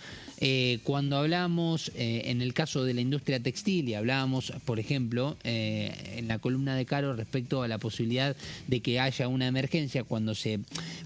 cuando hablábamos en el caso de la industria textil y hablábamos, por ejemplo, en la columna de Caro respecto a la posibilidad de que haya una emergencia, cuando se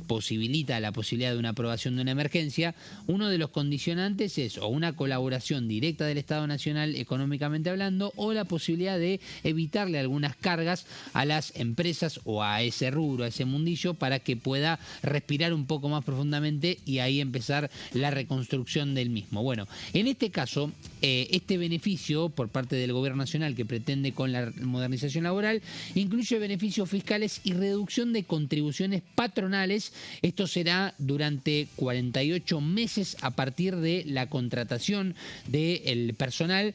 posibilita la posibilidad de una aprobación de una emergencia, uno de los condicionantes es o una colaboración directa del Estado Nacional económicamente hablando o la posibilidad de evitarle algunas cargas a las empresas o a ese rubro, a ese mundillo, para que pueda respirar un poco más profundamente y ahí empezar la reconstrucción del mismo. Bueno, en este caso, este beneficio por parte del Gobierno Nacional que pretende con la modernización laboral incluye beneficios fiscales y reducción de contribuciones patronales. Esto será durante 48 meses a partir de la contratación del personal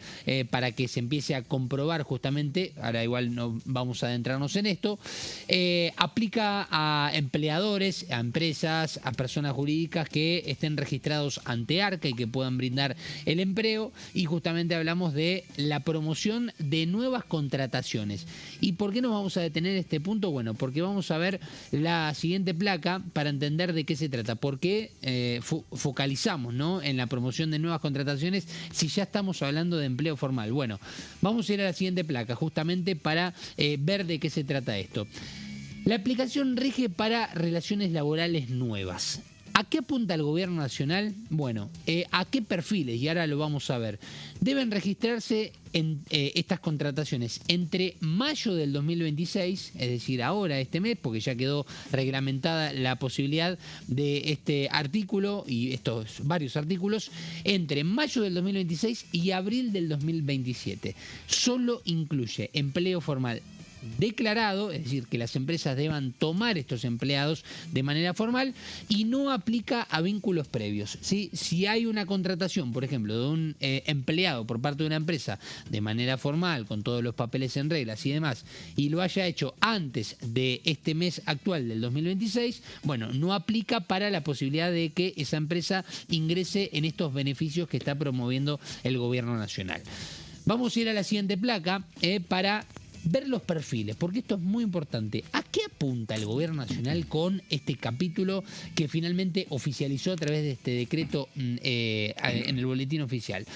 para que se empiece a comprobar justamente, ahora igual no vamos a adentrarnos en esto, aplica a empleadores, a empresas, a personas jurídicas que estén registrados ante ARCA y que puedan brindar el empleo, y justamente hablamos de la promoción de nuevas contrataciones. ¿Y por qué nos vamos a detener en este punto? Bueno, porque vamos a ver la siguiente placa para entender de qué se trata, por qué focalizamos, ¿no?, en la promoción de nuevas contrataciones si ya estamos hablando de empleo formal. Bueno, vamos a ir a la siguiente placa justamente para ver de qué se trata esto. La aplicación rige para relaciones laborales nuevas. ¿A qué apunta el Gobierno Nacional? Bueno, ¿a qué perfiles? Y ahora lo vamos a ver. Deben registrarse en estas contrataciones entre mayo del 2026, es decir, ahora este mes, porque ya quedó reglamentada la posibilidad de este artículo y estos varios artículos, entre mayo del 2026 y abril del 2027. Solo incluye empleo formal declarado, es decir, que las empresas deban tomar estos empleados de manera formal, y no aplica a vínculos previos, ¿sí? Si hay una contratación, por ejemplo, de un empleado por parte de una empresa de manera formal, con todos los papeles en reglas y demás, y lo haya hecho antes de este mes actual del 2026, bueno, no aplica para la posibilidad de que esa empresa ingrese en estos beneficios que está promoviendo el Gobierno Nacional. Vamos a ir a la siguiente placa para ver los perfiles, porque esto es muy importante. ¿A qué apunta el Gobierno Nacional con este capítulo que finalmente oficializó a través de este decreto en el boletín oficial?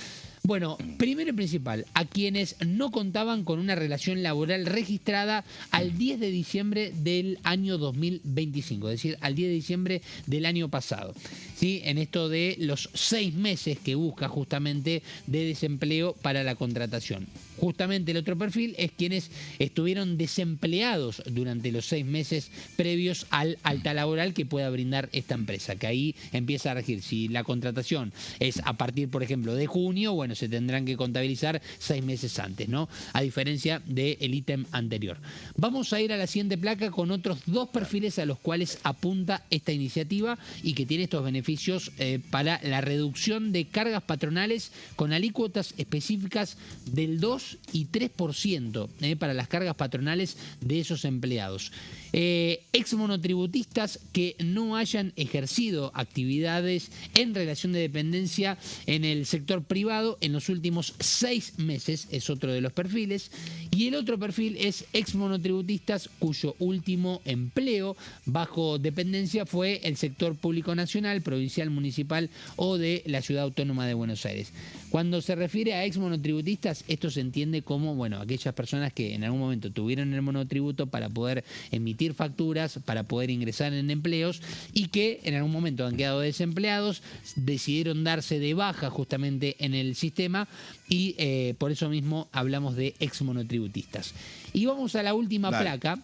Bueno, primero y principal, a quienes no contaban con una relación laboral registrada al 10 de diciembre del año 2025, es decir, al 10 de diciembre del año pasado, ¿sí? En esto de los 6 meses que busca justamente de desempleo para la contratación. Justamente el otro perfil es quienes estuvieron desempleados durante los 6 meses previos al alta laboral que pueda brindar esta empresa, que ahí empieza a regir. Si la contratación es a partir, por ejemplo, de junio, bueno, se tendrán que contabilizar 6 meses antes, ¿no? A diferencia del ítem anterior. Vamos a ir a la siguiente placa con otros 2 perfiles a los cuales apunta esta iniciativa y que tiene estos beneficios para la reducción de cargas patronales con alícuotas específicas del 2 y 3% para las cargas patronales de esos empleados. Ex monotributistas que no hayan ejercido actividades en relación de dependencia en el sector privado en los últimos 6 meses, es otro de los perfiles. Y el otro perfil es ex monotributistas cuyo último empleo bajo dependencia fue el sector público nacional, provincial, municipal o de la Ciudad Autónoma de Buenos Aires. Cuando se refiere a ex monotributistas, esto se entiende como, bueno, aquellas personas que en algún momento tuvieron el monotributo para poder emitir facturas, para poder ingresar en empleos y que en algún momento han quedado desempleados, decidieron darse de baja justamente en el sistema y por eso mismo hablamos de ex monotributistas. Y vamos a la última placa,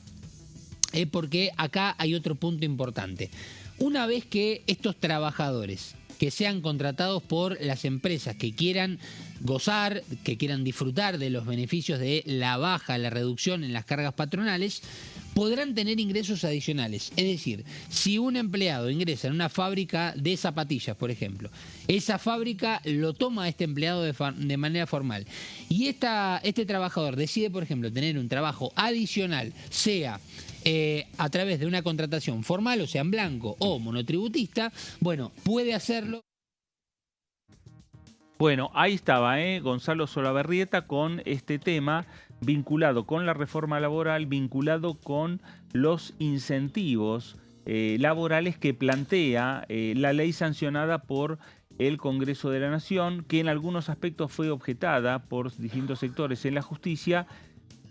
porque acá hay otro punto importante. Una vez que estos trabajadores que sean contratados por las empresas que quieran gozar, que quieran disfrutar de los beneficios de la baja, la reducción en las cargas patronales, podrán tener ingresos adicionales. Es decir, si un empleado ingresa en una fábrica de zapatillas, por ejemplo, esa fábrica lo toma este empleado de manera formal y este trabajador decide, por ejemplo, tener un trabajo adicional, sea a través de una contratación formal, o sea, en blanco o monotributista, bueno, puede hacerlo. Bueno, ahí estaba, Gonzalo Solabarrieta con este tema vinculado con la reforma laboral, vinculado con los incentivos laborales que plantea la ley sancionada por el Congreso de la Nación, que en algunos aspectos fue objetada por distintos sectores en la justicia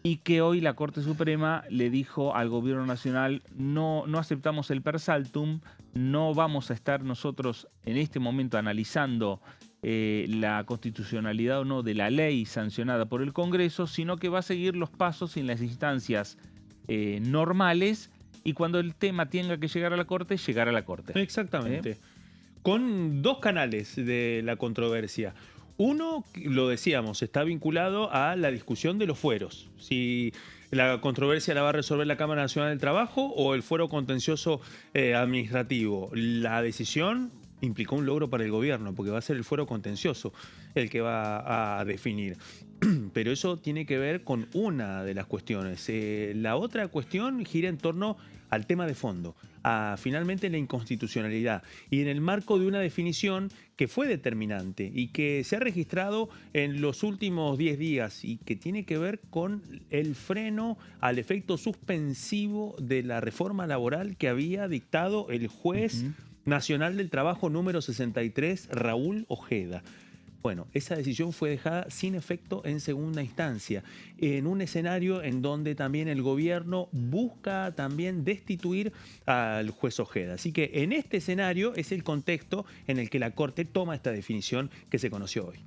y que hoy la Corte Suprema le dijo al Gobierno Nacional: no aceptamos el per saltum, no vamos a estar nosotros en este momento analizando la constitucionalidad o no de la ley sancionada por el Congreso, sino que va a seguir los pasos en las instancias normales, y cuando el tema tenga que llegar a la Corte, llegará a la Corte. Exactamente. Con dos canales de la controversia. Uno, lo decíamos, está vinculado a la discusión de los fueros. Si la controversia la va a resolver la Cámara Nacional del Trabajo o el fuero contencioso administrativo. La decisión implicó un logro para el gobierno, porque va a ser el fuero contencioso el que va a definir. Pero eso tiene que ver con una de las cuestiones. La otra cuestión gira en torno al tema de fondo, a finalmente la inconstitucionalidad, y en el marco de una definición que fue determinante y que se ha registrado en los últimos 10 días y que tiene que ver con el freno al efecto suspensivo de la reforma laboral que había dictado el juez nacional del trabajo número 63, Raúl Ojeda. Bueno, esa decisión fue dejada sin efecto en segunda instancia, en un escenario en donde también el gobierno busca también destituir al juez Ojeda. Así que en este escenario es el contexto en el que la Corte toma esta definición que se conoció hoy.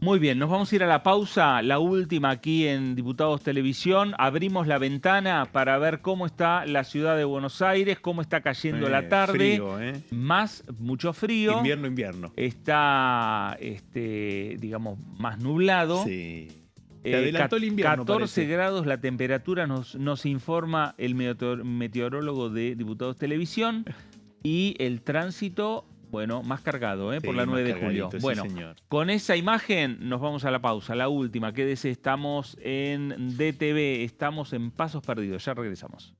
Muy bien, nos vamos a ir a la pausa, la última aquí en Diputados Televisión. Abrimos la ventana para ver cómo está la ciudad de Buenos Aires, cómo está cayendo la tarde. Frío, Mucho frío. Invierno. Está, digamos, más nublado. Sí. Se adelantó el invierno, 14 parece. grados la temperatura, nos informa el meteorólogo de Diputados Televisión. Y el tránsito, bueno, más cargado, por la 9 de julio. Bueno, sí, señor. Con esa imagen nos vamos a la pausa, la última. Quédese, estamos en DTV, estamos en Pasos Perdidos. Ya regresamos.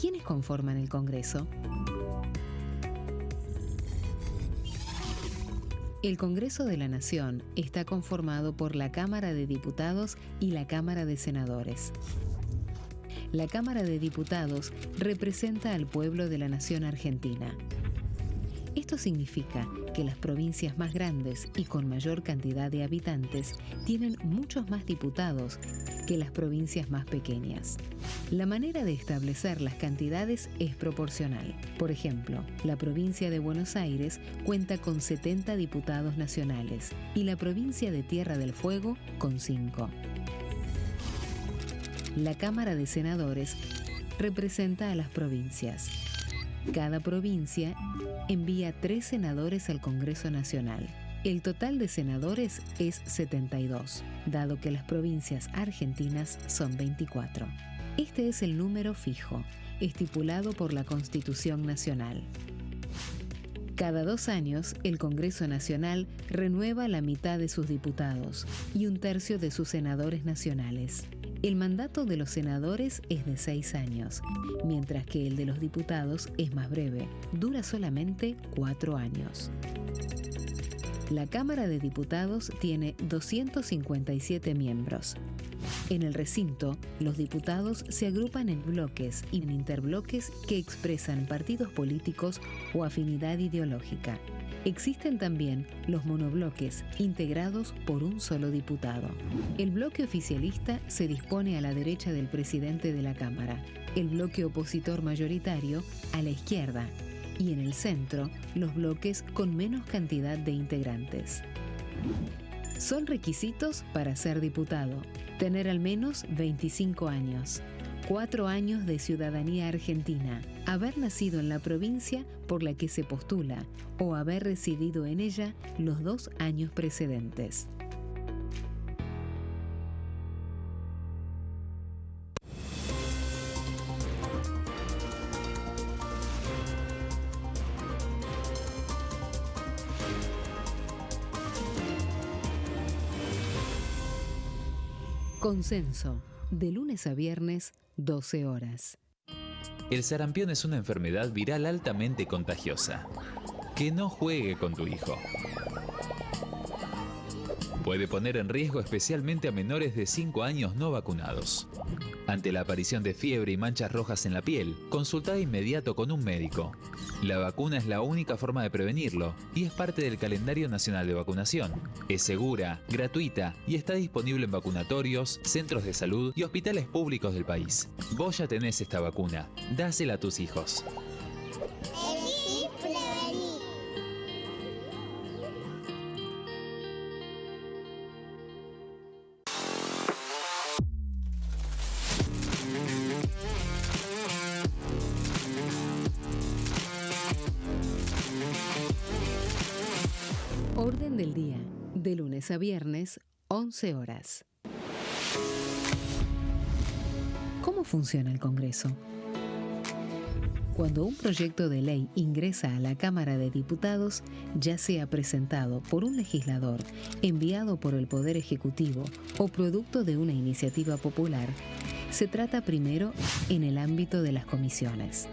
¿Quiénes conforman el Congreso? El Congreso de la Nación está conformado por la Cámara de Diputados y la Cámara de Senadores. La Cámara de Diputados representa al pueblo de la nación argentina. Esto significa que las provincias más grandes y con mayor cantidad de habitantes tienen muchos más diputados que las provincias más pequeñas. La manera de establecer las cantidades es proporcional. Por ejemplo, la provincia de Buenos Aires cuenta con 70 diputados nacionales y la provincia de Tierra del Fuego con 5. La Cámara de Senadores representa a las provincias. Cada provincia envía 3 senadores al Congreso Nacional. El total de senadores es 72, dado que las provincias argentinas son 24. Este es el número fijo, estipulado por la Constitución Nacional. Cada 2 años, el Congreso Nacional renueva la mitad de sus diputados y 1/3 de sus senadores nacionales. El mandato de los senadores es de 6 años, mientras que el de los diputados es más breve, dura solamente 4 años. La Cámara de Diputados tiene 257 miembros. En el recinto, los diputados se agrupan en bloques y en interbloques que expresan partidos políticos o afinidad ideológica. Existen también los monobloques, integrados por un solo diputado. El bloque oficialista se dispone a la derecha del presidente de la Cámara, el bloque opositor mayoritario a la izquierda, y en el centro, los bloques con menos cantidad de integrantes. Son requisitos para ser diputado: tener al menos 25 años, 4 años de ciudadanía argentina, haber nacido en la provincia por la que se postula o haber residido en ella los 2 años precedentes. Consenso, de lunes a viernes, 12 horas. El sarampión es una enfermedad viral altamente contagiosa. Que no juegue con tu hijo. Puede poner en riesgo especialmente a menores de 5 años no vacunados. Ante la aparición de fiebre y manchas rojas en la piel, consulta de inmediato con un médico. La vacuna es la única forma de prevenirlo y es parte del calendario nacional de vacunación. Es segura, gratuita y está disponible en vacunatorios, centros de salud y hospitales públicos del país. Vos ya tenés esta vacuna, dásela a tus hijos. Orden del día, de lunes a viernes, 11 horas. ¿Cómo funciona el Congreso? Cuando un proyecto de ley ingresa a la Cámara de Diputados, ya sea presentado por un legislador, enviado por el Poder Ejecutivo o producto de una iniciativa popular, se trata primero en el ámbito de las comisiones.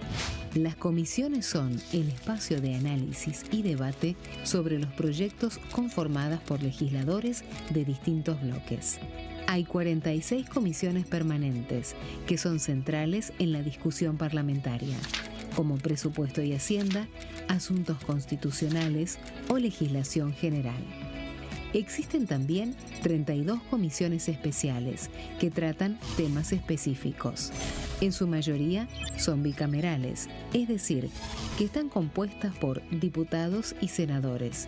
Las comisiones son el espacio de análisis y debate sobre los proyectos conformadas por legisladores de distintos bloques. Hay 46 comisiones permanentes que son centrales en la discusión parlamentaria, como Presupuesto y Hacienda, Asuntos Constitucionales o Legislación General. Existen también 32 comisiones especiales que tratan temas específicos. En su mayoría son bicamerales, es decir, que están compuestas por diputados y senadores,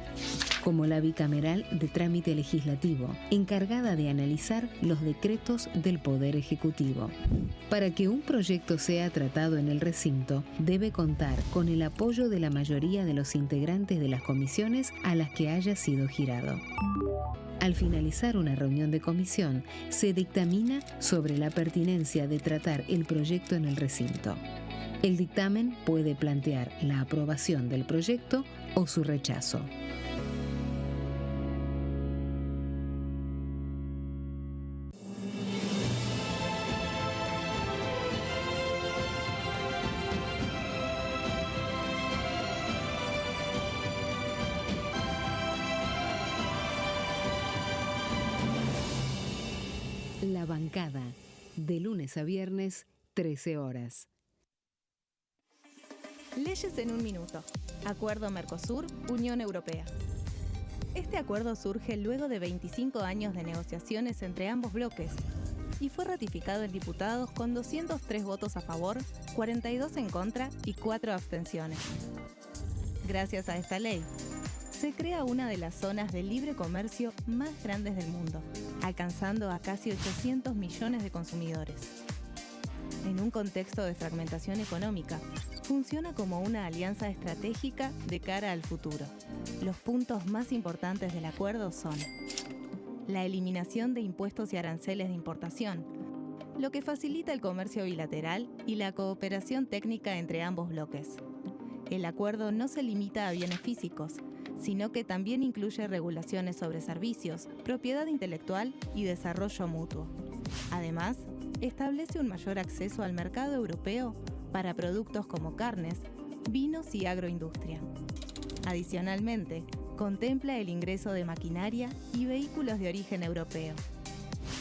como la bicameral de trámite legislativo, encargada de analizar los decretos del Poder Ejecutivo. Para que un proyecto sea tratado en el recinto, debe contar con el apoyo de la mayoría de los integrantes de las comisiones a las que haya sido girado. Al finalizar una reunión de comisión, se dictamina sobre la pertinencia de tratar el proyecto en el recinto. El dictamen puede plantear la aprobación del proyecto o su rechazo. La bancada, de lunes a viernes, 13 horas. Leyes en un minuto. Acuerdo Mercosur-Unión Europea. Este acuerdo surge luego de 25 años de negociaciones entre ambos bloques y fue ratificado en diputados con 203 votos a favor, 42 en contra y 4 abstenciones. Gracias a esta ley, se crea una de las zonas de libre comercio más grandes del mundo, alcanzando a casi 800 millones de consumidores. En un contexto de fragmentación económica, funciona como una alianza estratégica de cara al futuro. Los puntos más importantes del acuerdo son la eliminación de impuestos y aranceles de importación, lo que facilita el comercio bilateral y la cooperación técnica entre ambos bloques. El acuerdo no se limita a bienes físicos, sino que también incluye regulaciones sobre servicios, propiedad intelectual y desarrollo mutuo. Además, establece un mayor acceso al mercado europeo para productos como carnes, vinos y agroindustria. Adicionalmente, contempla el ingreso de maquinaria y vehículos de origen europeo.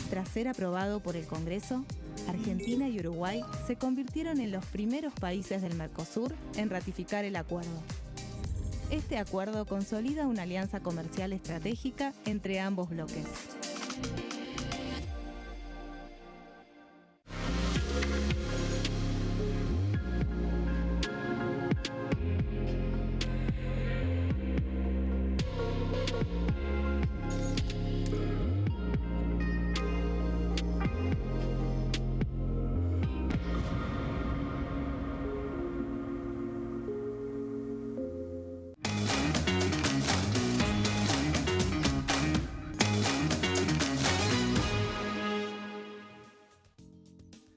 Tras ser aprobado por el Congreso, Argentina y Uruguay se convirtieron en los primeros países del Mercosur en ratificar el acuerdo. Este acuerdo consolida una alianza comercial estratégica entre ambos bloques.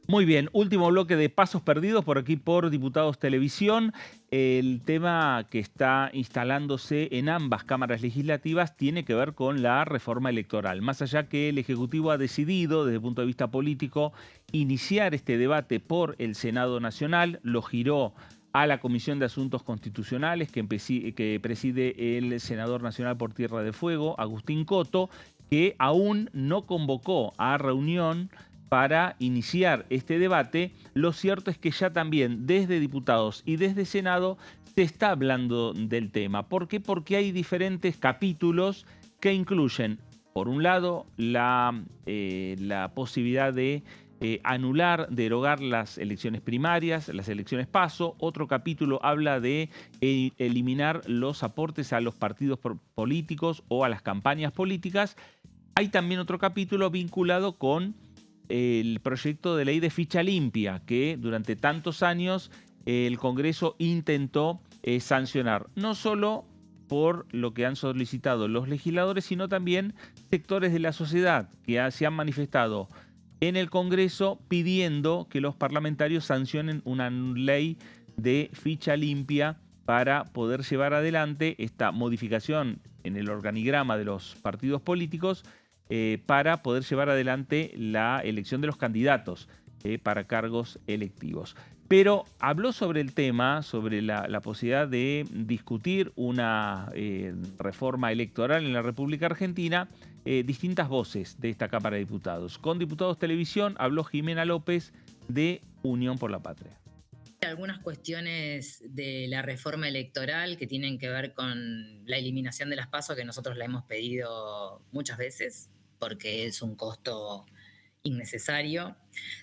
Muy bien, último bloque de Pasos Perdidos por aquí por Diputados Televisión. El tema que está instalándose en ambas cámaras legislativas tiene que ver con la reforma electoral. Más allá que el Ejecutivo ha decidido, desde el punto de vista político, iniciar este debate por el Senado Nacional, lo giró a la Comisión de Asuntos Constitucionales que preside el senador nacional por Tierra de Fuego, Agustín Coto, que aún no convocó a reunión para iniciar este debate. Lo cierto es que ya también desde diputados y desde Senado se está hablando del tema. ¿Por qué? Porque hay diferentes capítulos que incluyen, por un lado, la posibilidad de anular, derogar las elecciones primarias, las elecciones PASO. Otro capítulo habla de eliminar los aportes a los partidos políticos o a las campañas políticas. Hay también otro capítulo vinculado con el proyecto de ley de ficha limpia que durante tantos años el Congreso intentó sancionar, no solo por lo que han solicitado los legisladores, sino también sectores de la sociedad que se han manifestado en el Congreso pidiendo que los parlamentarios sancionen una ley de ficha limpia para poder llevar adelante esta modificación en el organigrama de los partidos políticos para poder llevar adelante la elección de los candidatos para cargos electivos. Pero habló sobre el tema, sobre la posibilidad de discutir una reforma electoral en la República Argentina, distintas voces de esta Cámara de Diputados. Con Diputados Televisión habló Jimena López de Unión por la Patria. Algunas cuestiones de la reforma electoral que tienen que ver con la eliminación de las PASO, que nosotros la hemos pedido muchas veces, porque es un costo innecesario.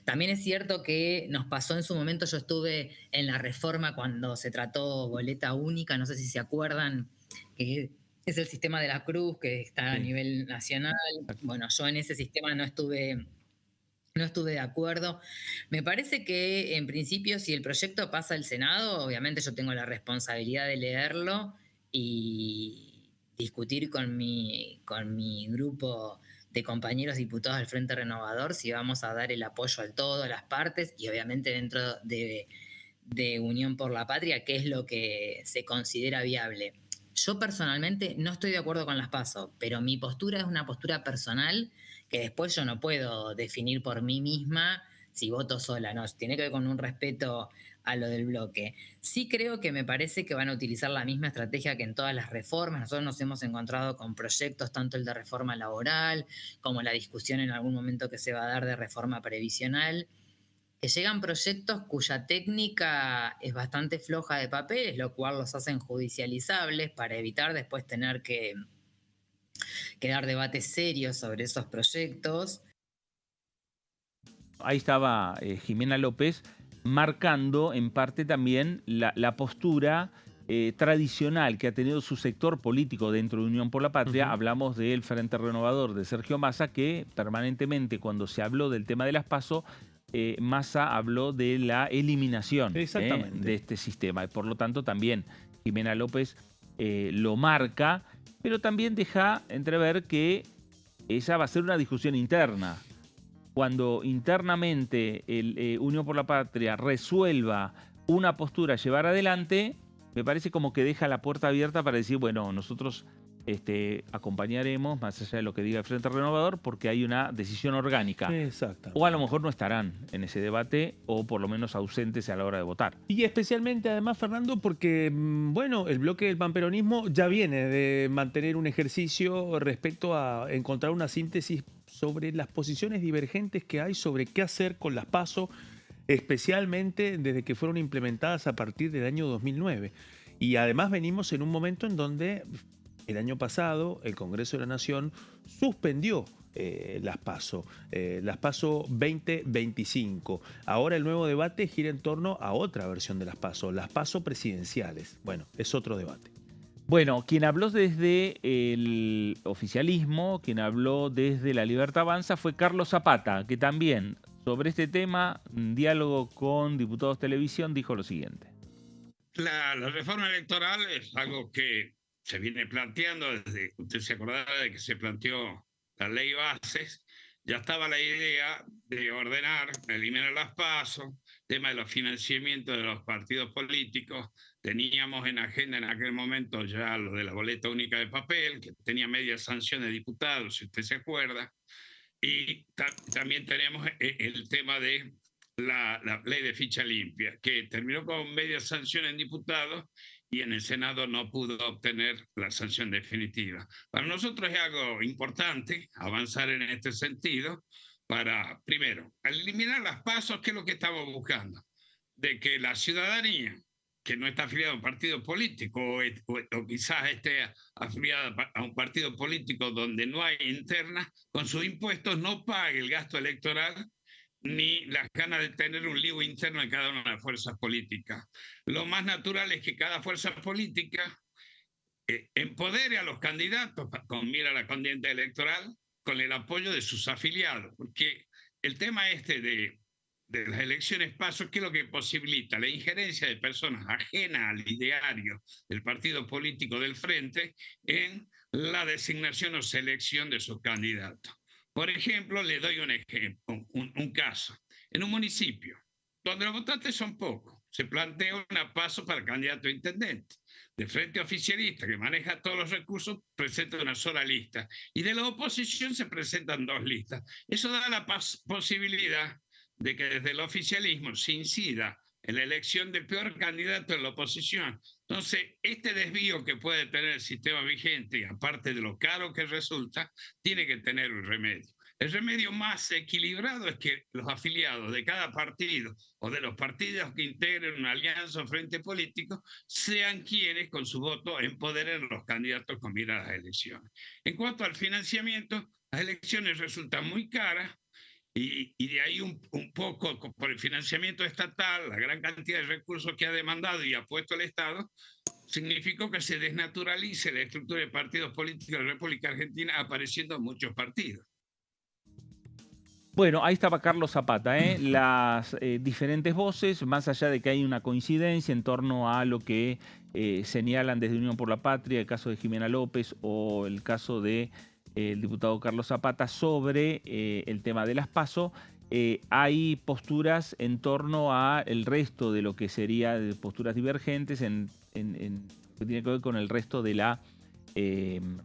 También es cierto que nos pasó en su momento, yo estuve en la reforma cuando se trató boleta única, no sé si se acuerdan, que es el sistema de la Cruz, que está a nivel nacional. Bueno, yo en ese sistema no estuve de acuerdo. Me parece que, en principio, si el proyecto pasa al Senado, obviamente yo tengo la responsabilidad de leerlo y discutir con mi grupo de compañeros diputados del Frente Renovador si vamos a dar el apoyo al todo, a las partes, y obviamente dentro de Unión por la Patria, qué es lo que se considera viable. Yo personalmente no estoy de acuerdo con las PASO, pero mi postura es una postura personal que después yo no puedo definir por mí misma si voto sola, no, tiene que ver con un respeto a lo del bloque. Sí creo que me parece que van a utilizar la misma estrategia que en todas las reformas. Nosotros nos hemos encontrado con proyectos, tanto el de reforma laboral como la discusión en algún momento que se va a dar de reforma previsional, que llegan proyectos cuya técnica es bastante floja de papeles, lo cual los hacen judicializables para evitar después tener que dar debates serios sobre esos proyectos. Ahí estaba Jimena López marcando en parte también la postura tradicional que ha tenido su sector político dentro de Unión por la Patria. Hablamos del Frente Renovador de Sergio Massa, que permanentemente cuando se habló del tema de las PASO, Massa habló de la eliminación de este sistema. Y por lo tanto también Jimena López lo marca, pero también deja entrever que esa va a ser una discusión interna. Cuando internamente el Unión por la Patria resuelva una postura a llevar adelante, me parece como que deja la puerta abierta para decir, bueno, nosotros acompañaremos, más allá de lo que diga el Frente Renovador, porque hay una decisión orgánica. Exacto. O a lo mejor no estarán en ese debate, o por lo menos ausentes a la hora de votar. Y especialmente, además, Fernando, porque, bueno, el bloque del panperonismo ya viene de mantener un ejercicio respecto a encontrar una síntesis sobre las posiciones divergentes que hay sobre qué hacer con las PASO, especialmente desde que fueron implementadas a partir del año 2009. Y además venimos en un momento en donde el año pasado el Congreso de la Nación suspendió las PASO 2025. Ahora el nuevo debate gira en torno a otra versión de las PASO presidenciales. Bueno, es otro debate. Bueno, quien habló desde el oficialismo, quien habló desde La Libertad Avanza fue Carlos Zapata, que también sobre este tema, en diálogo con Diputados Televisión, dijo lo siguiente. La reforma electoral es algo que se viene planteando desde, usted se acordará de que se planteó la ley bases, ya estaba la idea de ordenar, eliminar las PASO, tema de los financiamientos de los partidos políticos. Teníamos en agenda en aquel momento ya lo de la boleta única de papel, que tenía media sanción de diputados, si usted se acuerda. Y también tenemos el tema de la ley de ficha limpia, que terminó con media sanción en diputados y en el Senado no pudo obtener la sanción definitiva. Para nosotros es algo importante avanzar en este sentido para, primero, eliminar las PASO, que es lo que estamos buscando, de que la ciudadanía que no está afiliada a un partido político o quizás esté afiliada a un partido político donde no hay interna, con sus impuestos no pague el gasto electoral ni las ganas de tener un lío interno en cada una de las fuerzas políticas. Lo más natural es que cada fuerza política empodere a los candidatos con mira a la contienda electoral con el apoyo de sus afiliados, porque el tema de las elecciones PASO, ¿qué es lo que posibilita? La injerencia de personas ajenas al ideario del partido político del frente en la designación o selección de sus candidatos. Por ejemplo, le doy un ejemplo, un caso. En un municipio donde los votantes son pocos, se plantea una PASO para candidato a intendente. De frente oficialista, que maneja todos los recursos, presenta una sola lista. Y de la oposición se presentan dos listas. Eso da la posibilidad de que desde el oficialismo se incida en la elección del peor candidato en la oposición. Entonces, este desvío que puede tener el sistema vigente, aparte de lo caro que resulta, tiene que tener un remedio. El remedio más equilibrado es que los afiliados de cada partido o de los partidos que integren una alianza o frente político sean quienes con su voto empoderen a los candidatos con mira a las elecciones. En cuanto al financiamiento, las elecciones resultan muy caras. Y de ahí un poco por el financiamiento estatal, la gran cantidad de recursos que ha demandado y ha puesto el Estado, significó que se desnaturalice la estructura de partidos políticos de la República Argentina, apareciendo muchos partidos. Bueno, ahí estaba Carlos Zapata, las diferentes voces, más allá de que hay una coincidencia en torno a lo que señalan desde Unión por la Patria, el caso de Jimena López o el caso de el diputado Carlos Zapata sobre el tema de las PASO, hay posturas en torno a el resto de lo que sería de posturas divergentes que tiene que ver con el resto de la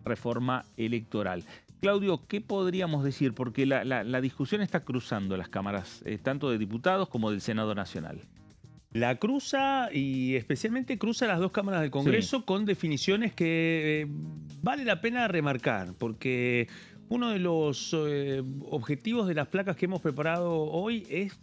reforma electoral. Claudio, ¿qué podríamos decir? Porque la discusión está cruzando las cámaras, tanto de diputados como del Senado Nacional. La cruza y especialmente cruza las dos cámaras del Congreso, sí, con definiciones que vale la pena remarcar, porque uno de los objetivos de las placas que hemos preparado hoy es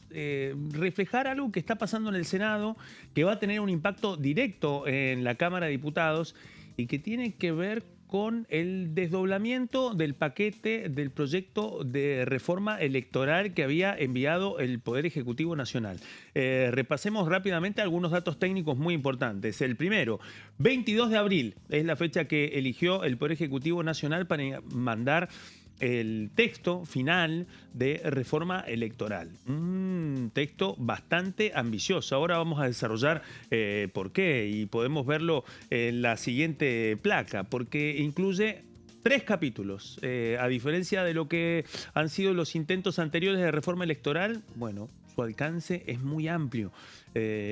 reflejar algo que está pasando en el Senado, que va a tener un impacto directo en la Cámara de Diputados y que tiene que ver con el desdoblamiento del paquete del proyecto de reforma electoral que había enviado el Poder Ejecutivo Nacional. Repasemos rápidamente algunos datos técnicos muy importantes. El primero, 22 de abril es la fecha que eligió el Poder Ejecutivo Nacional para mandar el texto final de reforma electoral. Un texto bastante ambicioso. Ahora vamos a desarrollar por qué y podemos verlo en la siguiente placa, porque incluye 3 capítulos. A diferencia de lo que han sido los intentos anteriores de reforma electoral, bueno, su alcance es muy amplio.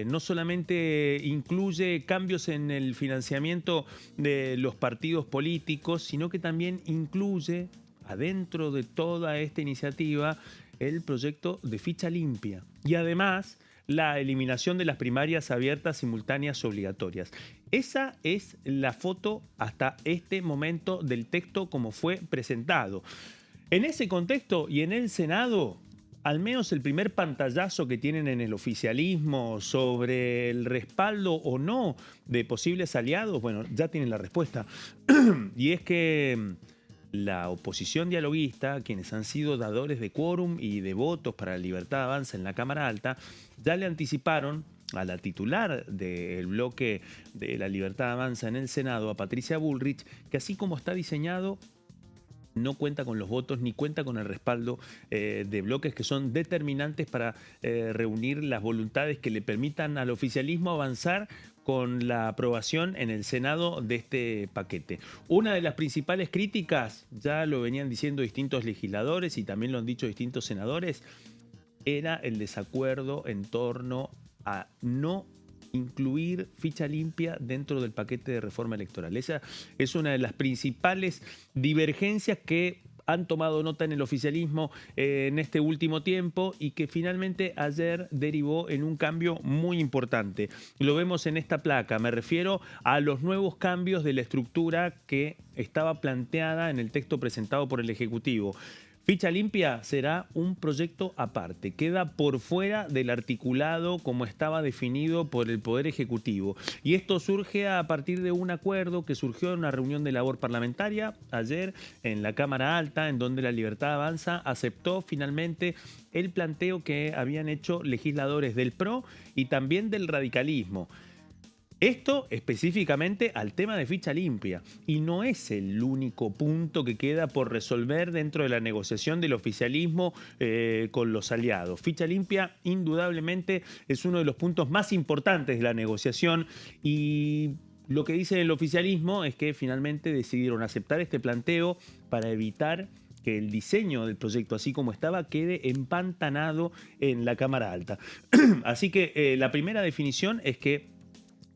No solamente incluye cambios en el financiamiento de los partidos políticos, sino que también incluye adentro de toda esta iniciativa el proyecto de ficha limpia y además la eliminación de las primarias abiertas, simultáneas, obligatorias. Esa es la foto hasta este momento del texto como fue presentado. En ese contexto y en el Senado, al menos el primer pantallazo que tienen en el oficialismo sobre el respaldo o no de posibles aliados, bueno, ya tienen la respuesta. Y es que la oposición dialoguista, quienes han sido dadores de quórum y de votos para la Libertad Avanza en la Cámara Alta, ya le anticiparon a la titular del bloque de la Libertad Avanza en el Senado, a Patricia Bullrich, que así como está diseñado, no cuenta con los votos ni cuenta con el respaldo de bloques que son determinantes para reunir las voluntades que le permitan al oficialismo avanzar con la aprobación en el Senado de este paquete. Una de las principales críticas, ya lo venían diciendo distintos legisladores y también lo han dicho distintos senadores, era el desacuerdo en torno a no incluir ficha limpia dentro del paquete de reforma electoral. Esa es una de las principales divergencias que han tomado nota en el oficialismo en este último tiempo y que finalmente ayer derivó en un cambio muy importante. Lo vemos en esta placa, me refiero a los nuevos cambios de la estructura que estaba planteada en el texto presentado por el Ejecutivo. Ficha limpia será un proyecto aparte, queda por fuera del articulado como estaba definido por el Poder Ejecutivo. Y esto surge a partir de un acuerdo que surgió en una reunión de labor parlamentaria ayer en la Cámara Alta, en donde la Libertad Avanza aceptó finalmente el planteo que habían hecho legisladores del PRO y también del radicalismo. Esto específicamente al tema de ficha limpia, y no es el único punto que queda por resolver dentro de la negociación del oficialismo con los aliados. Ficha limpia indudablemente es uno de los puntos más importantes de la negociación y lo que dice el oficialismo es que finalmente decidieron aceptar este planteo para evitar que el diseño del proyecto, así como estaba, quede empantanado en la Cámara Alta. Así que la primera definición es que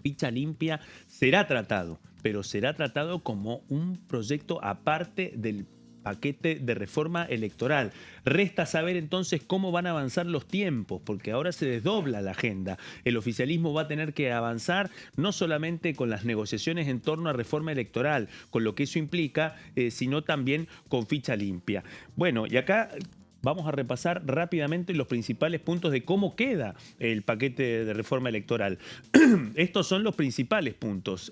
ficha limpia será tratado, pero será tratado como un proyecto aparte del paquete de reforma electoral. Resta saber entonces cómo van a avanzar los tiempos, porque ahora se desdobla la agenda. El oficialismo va a tener que avanzar no solamente con las negociaciones en torno a reforma electoral, con lo que eso implica, sino también con ficha limpia. Bueno, y acá vamos a repasar rápidamente los principales puntos de cómo queda el paquete de reforma electoral. Estos son los principales puntos.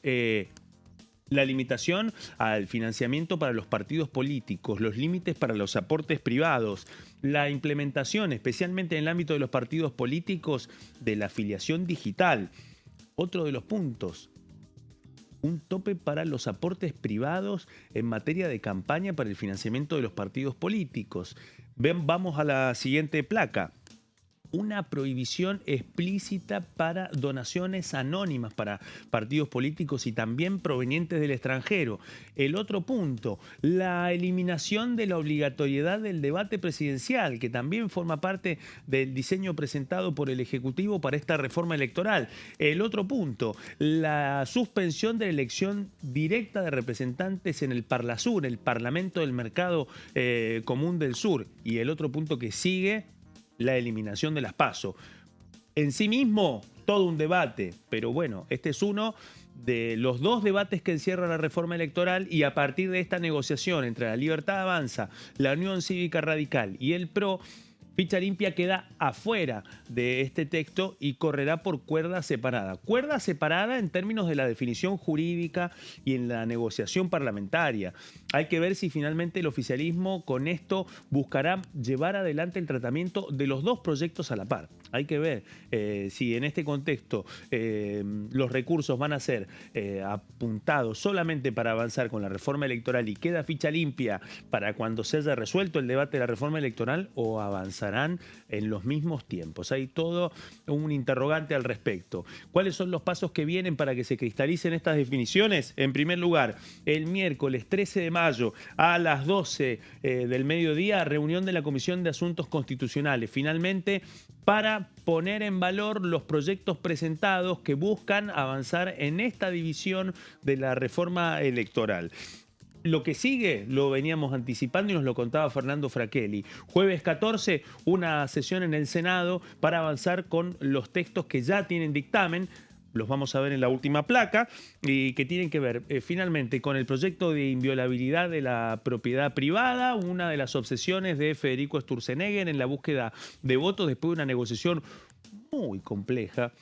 La limitación al financiamiento para los partidos políticos, los límites para los aportes privados, la implementación, especialmente en el ámbito de los partidos políticos, de la afiliación digital. Otro de los puntos, un tope para los aportes privados en materia de campaña para el financiamiento de los partidos políticos. Vamos a la siguiente placa. Una prohibición explícita para donaciones anónimas para partidos políticos y también provenientes del extranjero. El otro punto, la eliminación de la obligatoriedad del debate presidencial, que también forma parte del diseño presentado por el Ejecutivo para esta reforma electoral. El otro punto, la suspensión de la elección directa de representantes en el Parlasur, el Parlamento del Mercado Común del Sur. Y el otro punto que sigue, la eliminación de las PASO. En sí mismo, todo un debate, pero bueno, este es uno de los dos debates que encierra la reforma electoral y a partir de esta negociación entre la Libertad Avanza, la Unión Cívica Radical y el PRO, ficha limpia queda afuera de este texto y correrá por cuerda separada. Cuerda separada en términos de la definición jurídica y en la negociación parlamentaria. Hay que ver si finalmente el oficialismo con esto buscará llevar adelante el tratamiento de los dos proyectos a la par. Hay que ver si en este contexto los recursos van a ser apuntados solamente para avanzar con la reforma electoral y queda ficha limpia para cuando se haya resuelto el debate de la reforma electoral o avanzarán en los mismos tiempos. Hay todo un interrogante al respecto. ¿Cuáles son los pasos que vienen para que se cristalicen estas definiciones? En primer lugar, el miércoles 13 de mayo a las 12 del mediodía, reunión de la Comisión de Asuntos Constitucionales. Finalmente, para poner en valor los proyectos presentados que buscan avanzar en esta división de la reforma electoral. Lo que sigue lo veníamos anticipando y nos lo contaba Fernando Fraquelli. Jueves 14, una sesión en el Senado para avanzar con los textos que ya tienen dictamen. los vamos a ver en la última placa, y que tienen que ver finalmente con el proyecto de inviolabilidad de la propiedad privada, una de las obsesiones de Federico Sturzenegger en la búsqueda de votos después de una negociación muy compleja,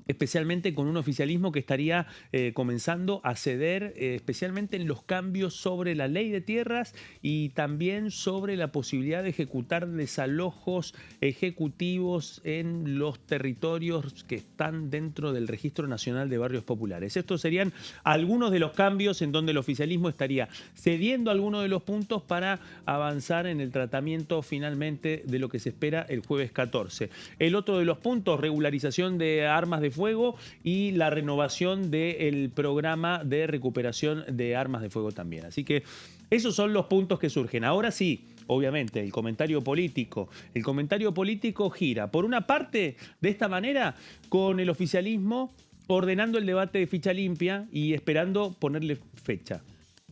especialmente con un oficialismo que estaría comenzando a ceder, especialmente en los cambios sobre la ley de tierras y también sobre la posibilidad de ejecutar desalojos ejecutivos en los territorios que están dentro del Registro Nacional de Barrios Populares. Estos serían algunos de los cambios en donde el oficialismo estaría cediendo algunos de los puntos para avanzar en el tratamiento finalmente de lo que se espera el jueves 14. El otro de los puntos, regularización de armas de fuego y la renovación del programa de recuperación de armas de fuego también. Así que esos son los puntos que surgen. Ahora sí, obviamente, el comentario político. El comentario político gira, por una parte, de esta manera, con el oficialismo ordenando el debate de ficha limpia y esperando ponerle fecha.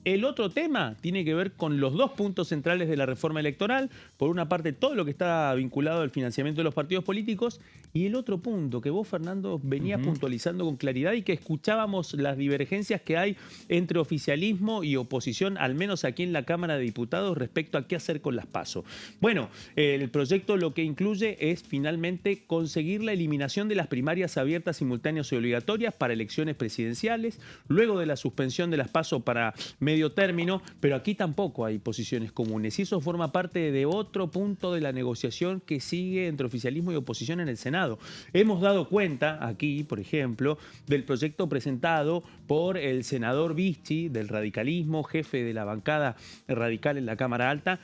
El otro tema tiene que ver con los dos puntos centrales de la reforma electoral. Por una parte, todo lo que está vinculado al financiamiento de los partidos políticos. Y el otro punto que vos, Fernando, venías puntualizando con claridad y que escuchábamos las divergencias que hay entre oficialismo y oposición, al menos aquí en la Cámara de Diputados, respecto a qué hacer con las PASO. Bueno, el proyecto lo que incluye es finalmente conseguir la eliminación de las primarias abiertas, simultáneas y obligatorias para elecciones presidenciales, luego de la suspensión de las PASO para medio término, pero aquí tampoco hay posiciones comunes y eso forma parte de otro punto de la negociación que sigue entre oficialismo y oposición en el Senado. Hemos dado cuenta aquí, por ejemplo, del proyecto presentado por el senador Vicchi del radicalismo, jefe de la bancada radical en la Cámara Alta,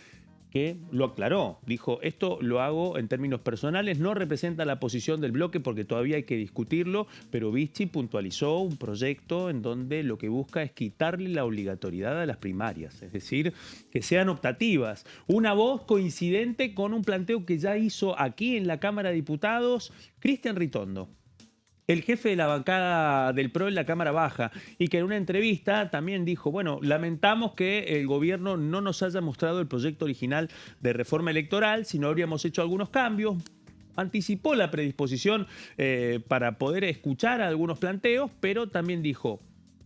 que lo aclaró. Dijo, esto lo hago en términos personales, no representa la posición del bloque porque todavía hay que discutirlo, pero Vicchi puntualizó un proyecto en donde lo que busca es quitarle la obligatoriedad a las primarias, es decir, que sean optativas. Una voz coincidente con un planteo que ya hizo aquí en la Cámara de Diputados Cristian Ritondo, el jefe de la bancada del PRO en la Cámara Baja, y que en una entrevista también dijo, bueno, lamentamos que el gobierno no nos haya mostrado el proyecto original de reforma electoral, si no habríamos hecho algunos cambios. Anticipó la predisposición para poder escuchar algunos planteos, pero también dijo,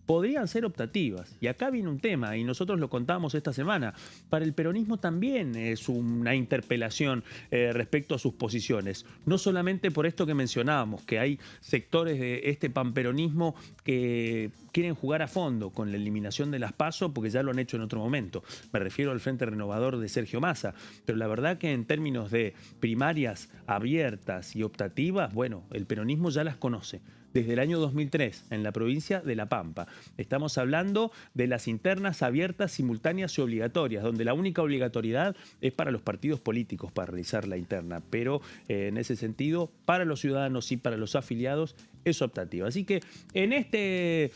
podrían ser optativas. Y acá viene un tema, y nosotros lo contamos esta semana. Para el peronismo también es una interpelación respecto a sus posiciones. No solamente por esto que mencionábamos, que hay sectores de este panperonismo que quieren jugar a fondo con la eliminación de las PASO, porque ya lo han hecho en otro momento. Me refiero al Frente Renovador de Sergio Massa. Pero la verdad que en términos de primarias abiertas y optativas, bueno, el peronismo ya las conoce. Desde el año 2003, en la provincia de La Pampa. Estamos hablando de las internas abiertas, simultáneas y obligatorias, donde la única obligatoriedad es para los partidos políticos para realizar la interna, pero en ese sentido, para los ciudadanos y para los afiliados, es optativa. Así que en este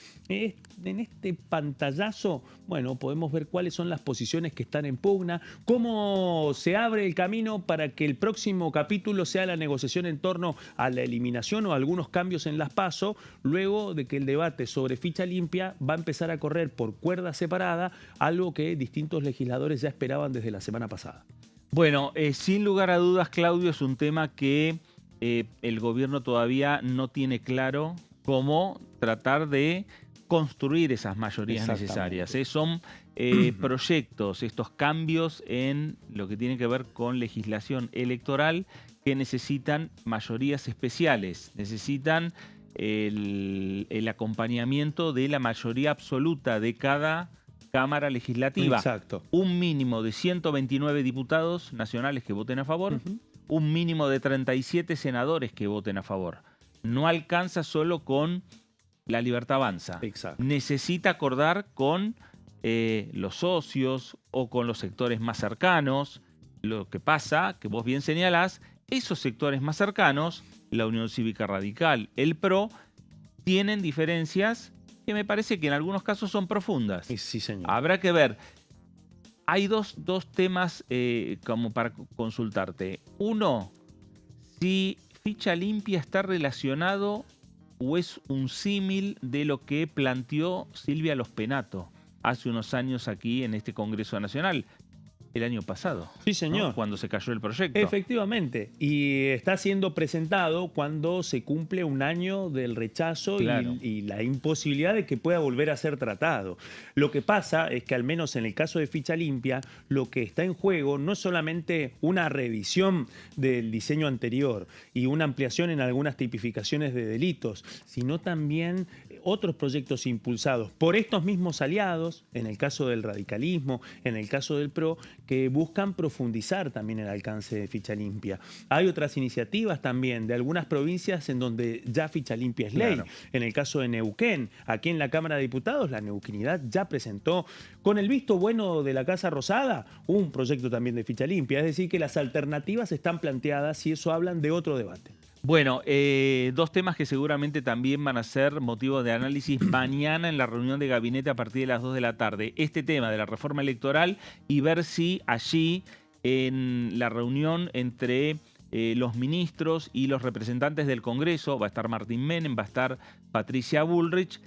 pantallazo, bueno, podemos ver cuáles son las posiciones que están en pugna, cómo se abre el camino para que el próximo capítulo sea la negociación en torno a la eliminación o algunos cambios en las PASO, luego de que el debate sobre ficha limpia va a empezar a correr por cuerda separada, algo que distintos legisladores ya esperaban desde la semana pasada. Bueno, sin lugar a dudas, Claudio, es un tema que el gobierno todavía no tiene claro cómo tratar de construir esas mayorías necesarias. Son proyectos, estos cambios en lo que tiene que ver con legislación electoral que necesitan mayorías especiales, necesitan el acompañamiento de la mayoría absoluta de cada Cámara Legislativa. Exacto. Un mínimo de 129 diputados nacionales que voten a favor, un mínimo de 37 senadores que voten a favor. No alcanza solo con La Libertad Avanza. Exacto. Necesita acordar con los socios o con los sectores más cercanos. Lo que pasa, que vos bien señalás, esos sectores más cercanos, la Unión Cívica Radical, el PRO, tienen diferencias que me parece que en algunos casos son profundas. Sí, señor. Habrá que ver. Hay dos temas como para consultarte. Uno, si ficha limpia está relacionado o es un símil de lo que planteó Silvia Lospenato hace unos años aquí en este Congreso Nacional. el año pasado. Sí, señor. ¿No? Cuando se cayó el proyecto. Efectivamente. Y está siendo presentado cuando se cumple un año del rechazo Claro. y la imposibilidad de que pueda volver a ser tratado. Lo que pasa es que al menos en el caso de Ficha Limpia, lo que está en juego no es solamente una revisión del diseño anterior y una ampliación en algunas tipificaciones de delitos, sino también otros proyectos impulsados por estos mismos aliados, en el caso del radicalismo, en el caso del PRO, que buscan profundizar también el alcance de Ficha Limpia. Hay otras iniciativas también de algunas provincias en donde ya Ficha Limpia es ley. Claro. En el caso de Neuquén, aquí en la Cámara de Diputados, la neuquinidad ya presentó, con el visto bueno de la Casa Rosada, un proyecto también de Ficha Limpia. Es decir, que las alternativas están planteadas y eso hablan de otro debate. Bueno, dos temas que seguramente también van a ser motivo de análisis mañana en la reunión de gabinete a partir de las 2 de la tarde. Este tema de la reforma electoral y ver si allí en la reunión entre los ministros y los representantes del Congreso, va a estar Martín Menem, va a estar Patricia Bullrich,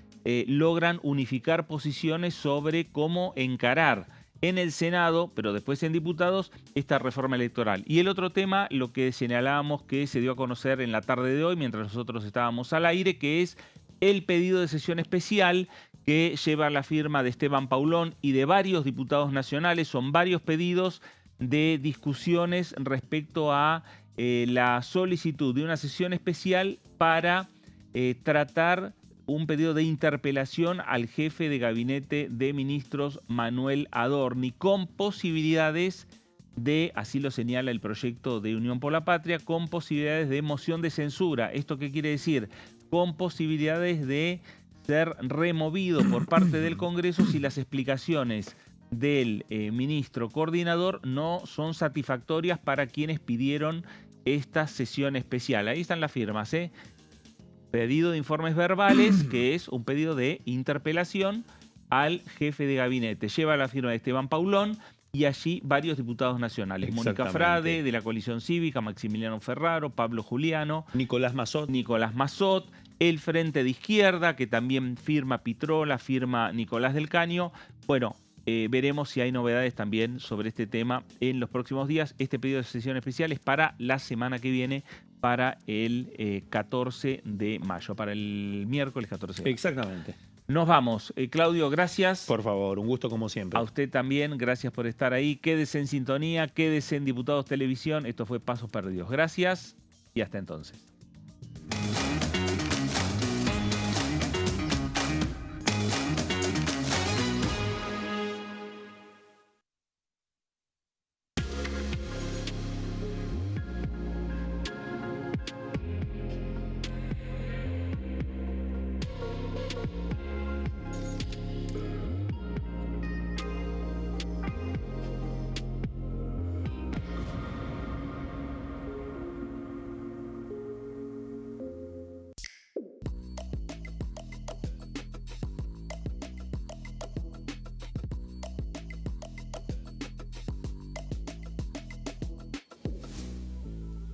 logran unificar posiciones sobre cómo encarar en el Senado, pero después en diputados, esta reforma electoral. Y el otro tema, lo que señalábamos que se dio a conocer en la tarde de hoy, mientras nosotros estábamos al aire, que es el pedido de sesión especial que lleva la firma de Esteban Paulón y de varios diputados nacionales. Son varios pedidos de discusiones respecto a la solicitud de una sesión especial para tratar un pedido de interpelación al jefe de gabinete de ministros Manuel Adorni, con posibilidades de, así lo señala el proyecto de Unión por la Patria, con posibilidades de moción de censura. ¿Esto qué quiere decir? Con posibilidades de ser removido por parte del Congreso si las explicaciones del ministro coordinador no son satisfactorias para quienes pidieron esta sesión especial. Ahí están las firmas, ¿eh? Pedido de informes verbales, que es un pedido de interpelación al jefe de gabinete. Lleva la firma de Esteban Paulón y allí varios diputados nacionales. Mónica Frade, de la Coalición Cívica, Maximiliano Ferraro, Pablo Juliano, Nicolás Mazzot, el Frente de Izquierda, que también firma Pitrola, firma Nicolás del Caño. Bueno, veremos si hay novedades también sobre este tema en los próximos días. Este pedido de sesión especial es para la semana que viene, para el 14 de mayo, para el miércoles 14 de mayo. Exactamente. Nos vamos. Claudio, gracias. Por favor, un gusto como siempre. A usted también, gracias por estar ahí. Quédese en sintonía, quédese en Diputados Televisión. Esto fue Pasos Perdidos. Gracias y hasta entonces.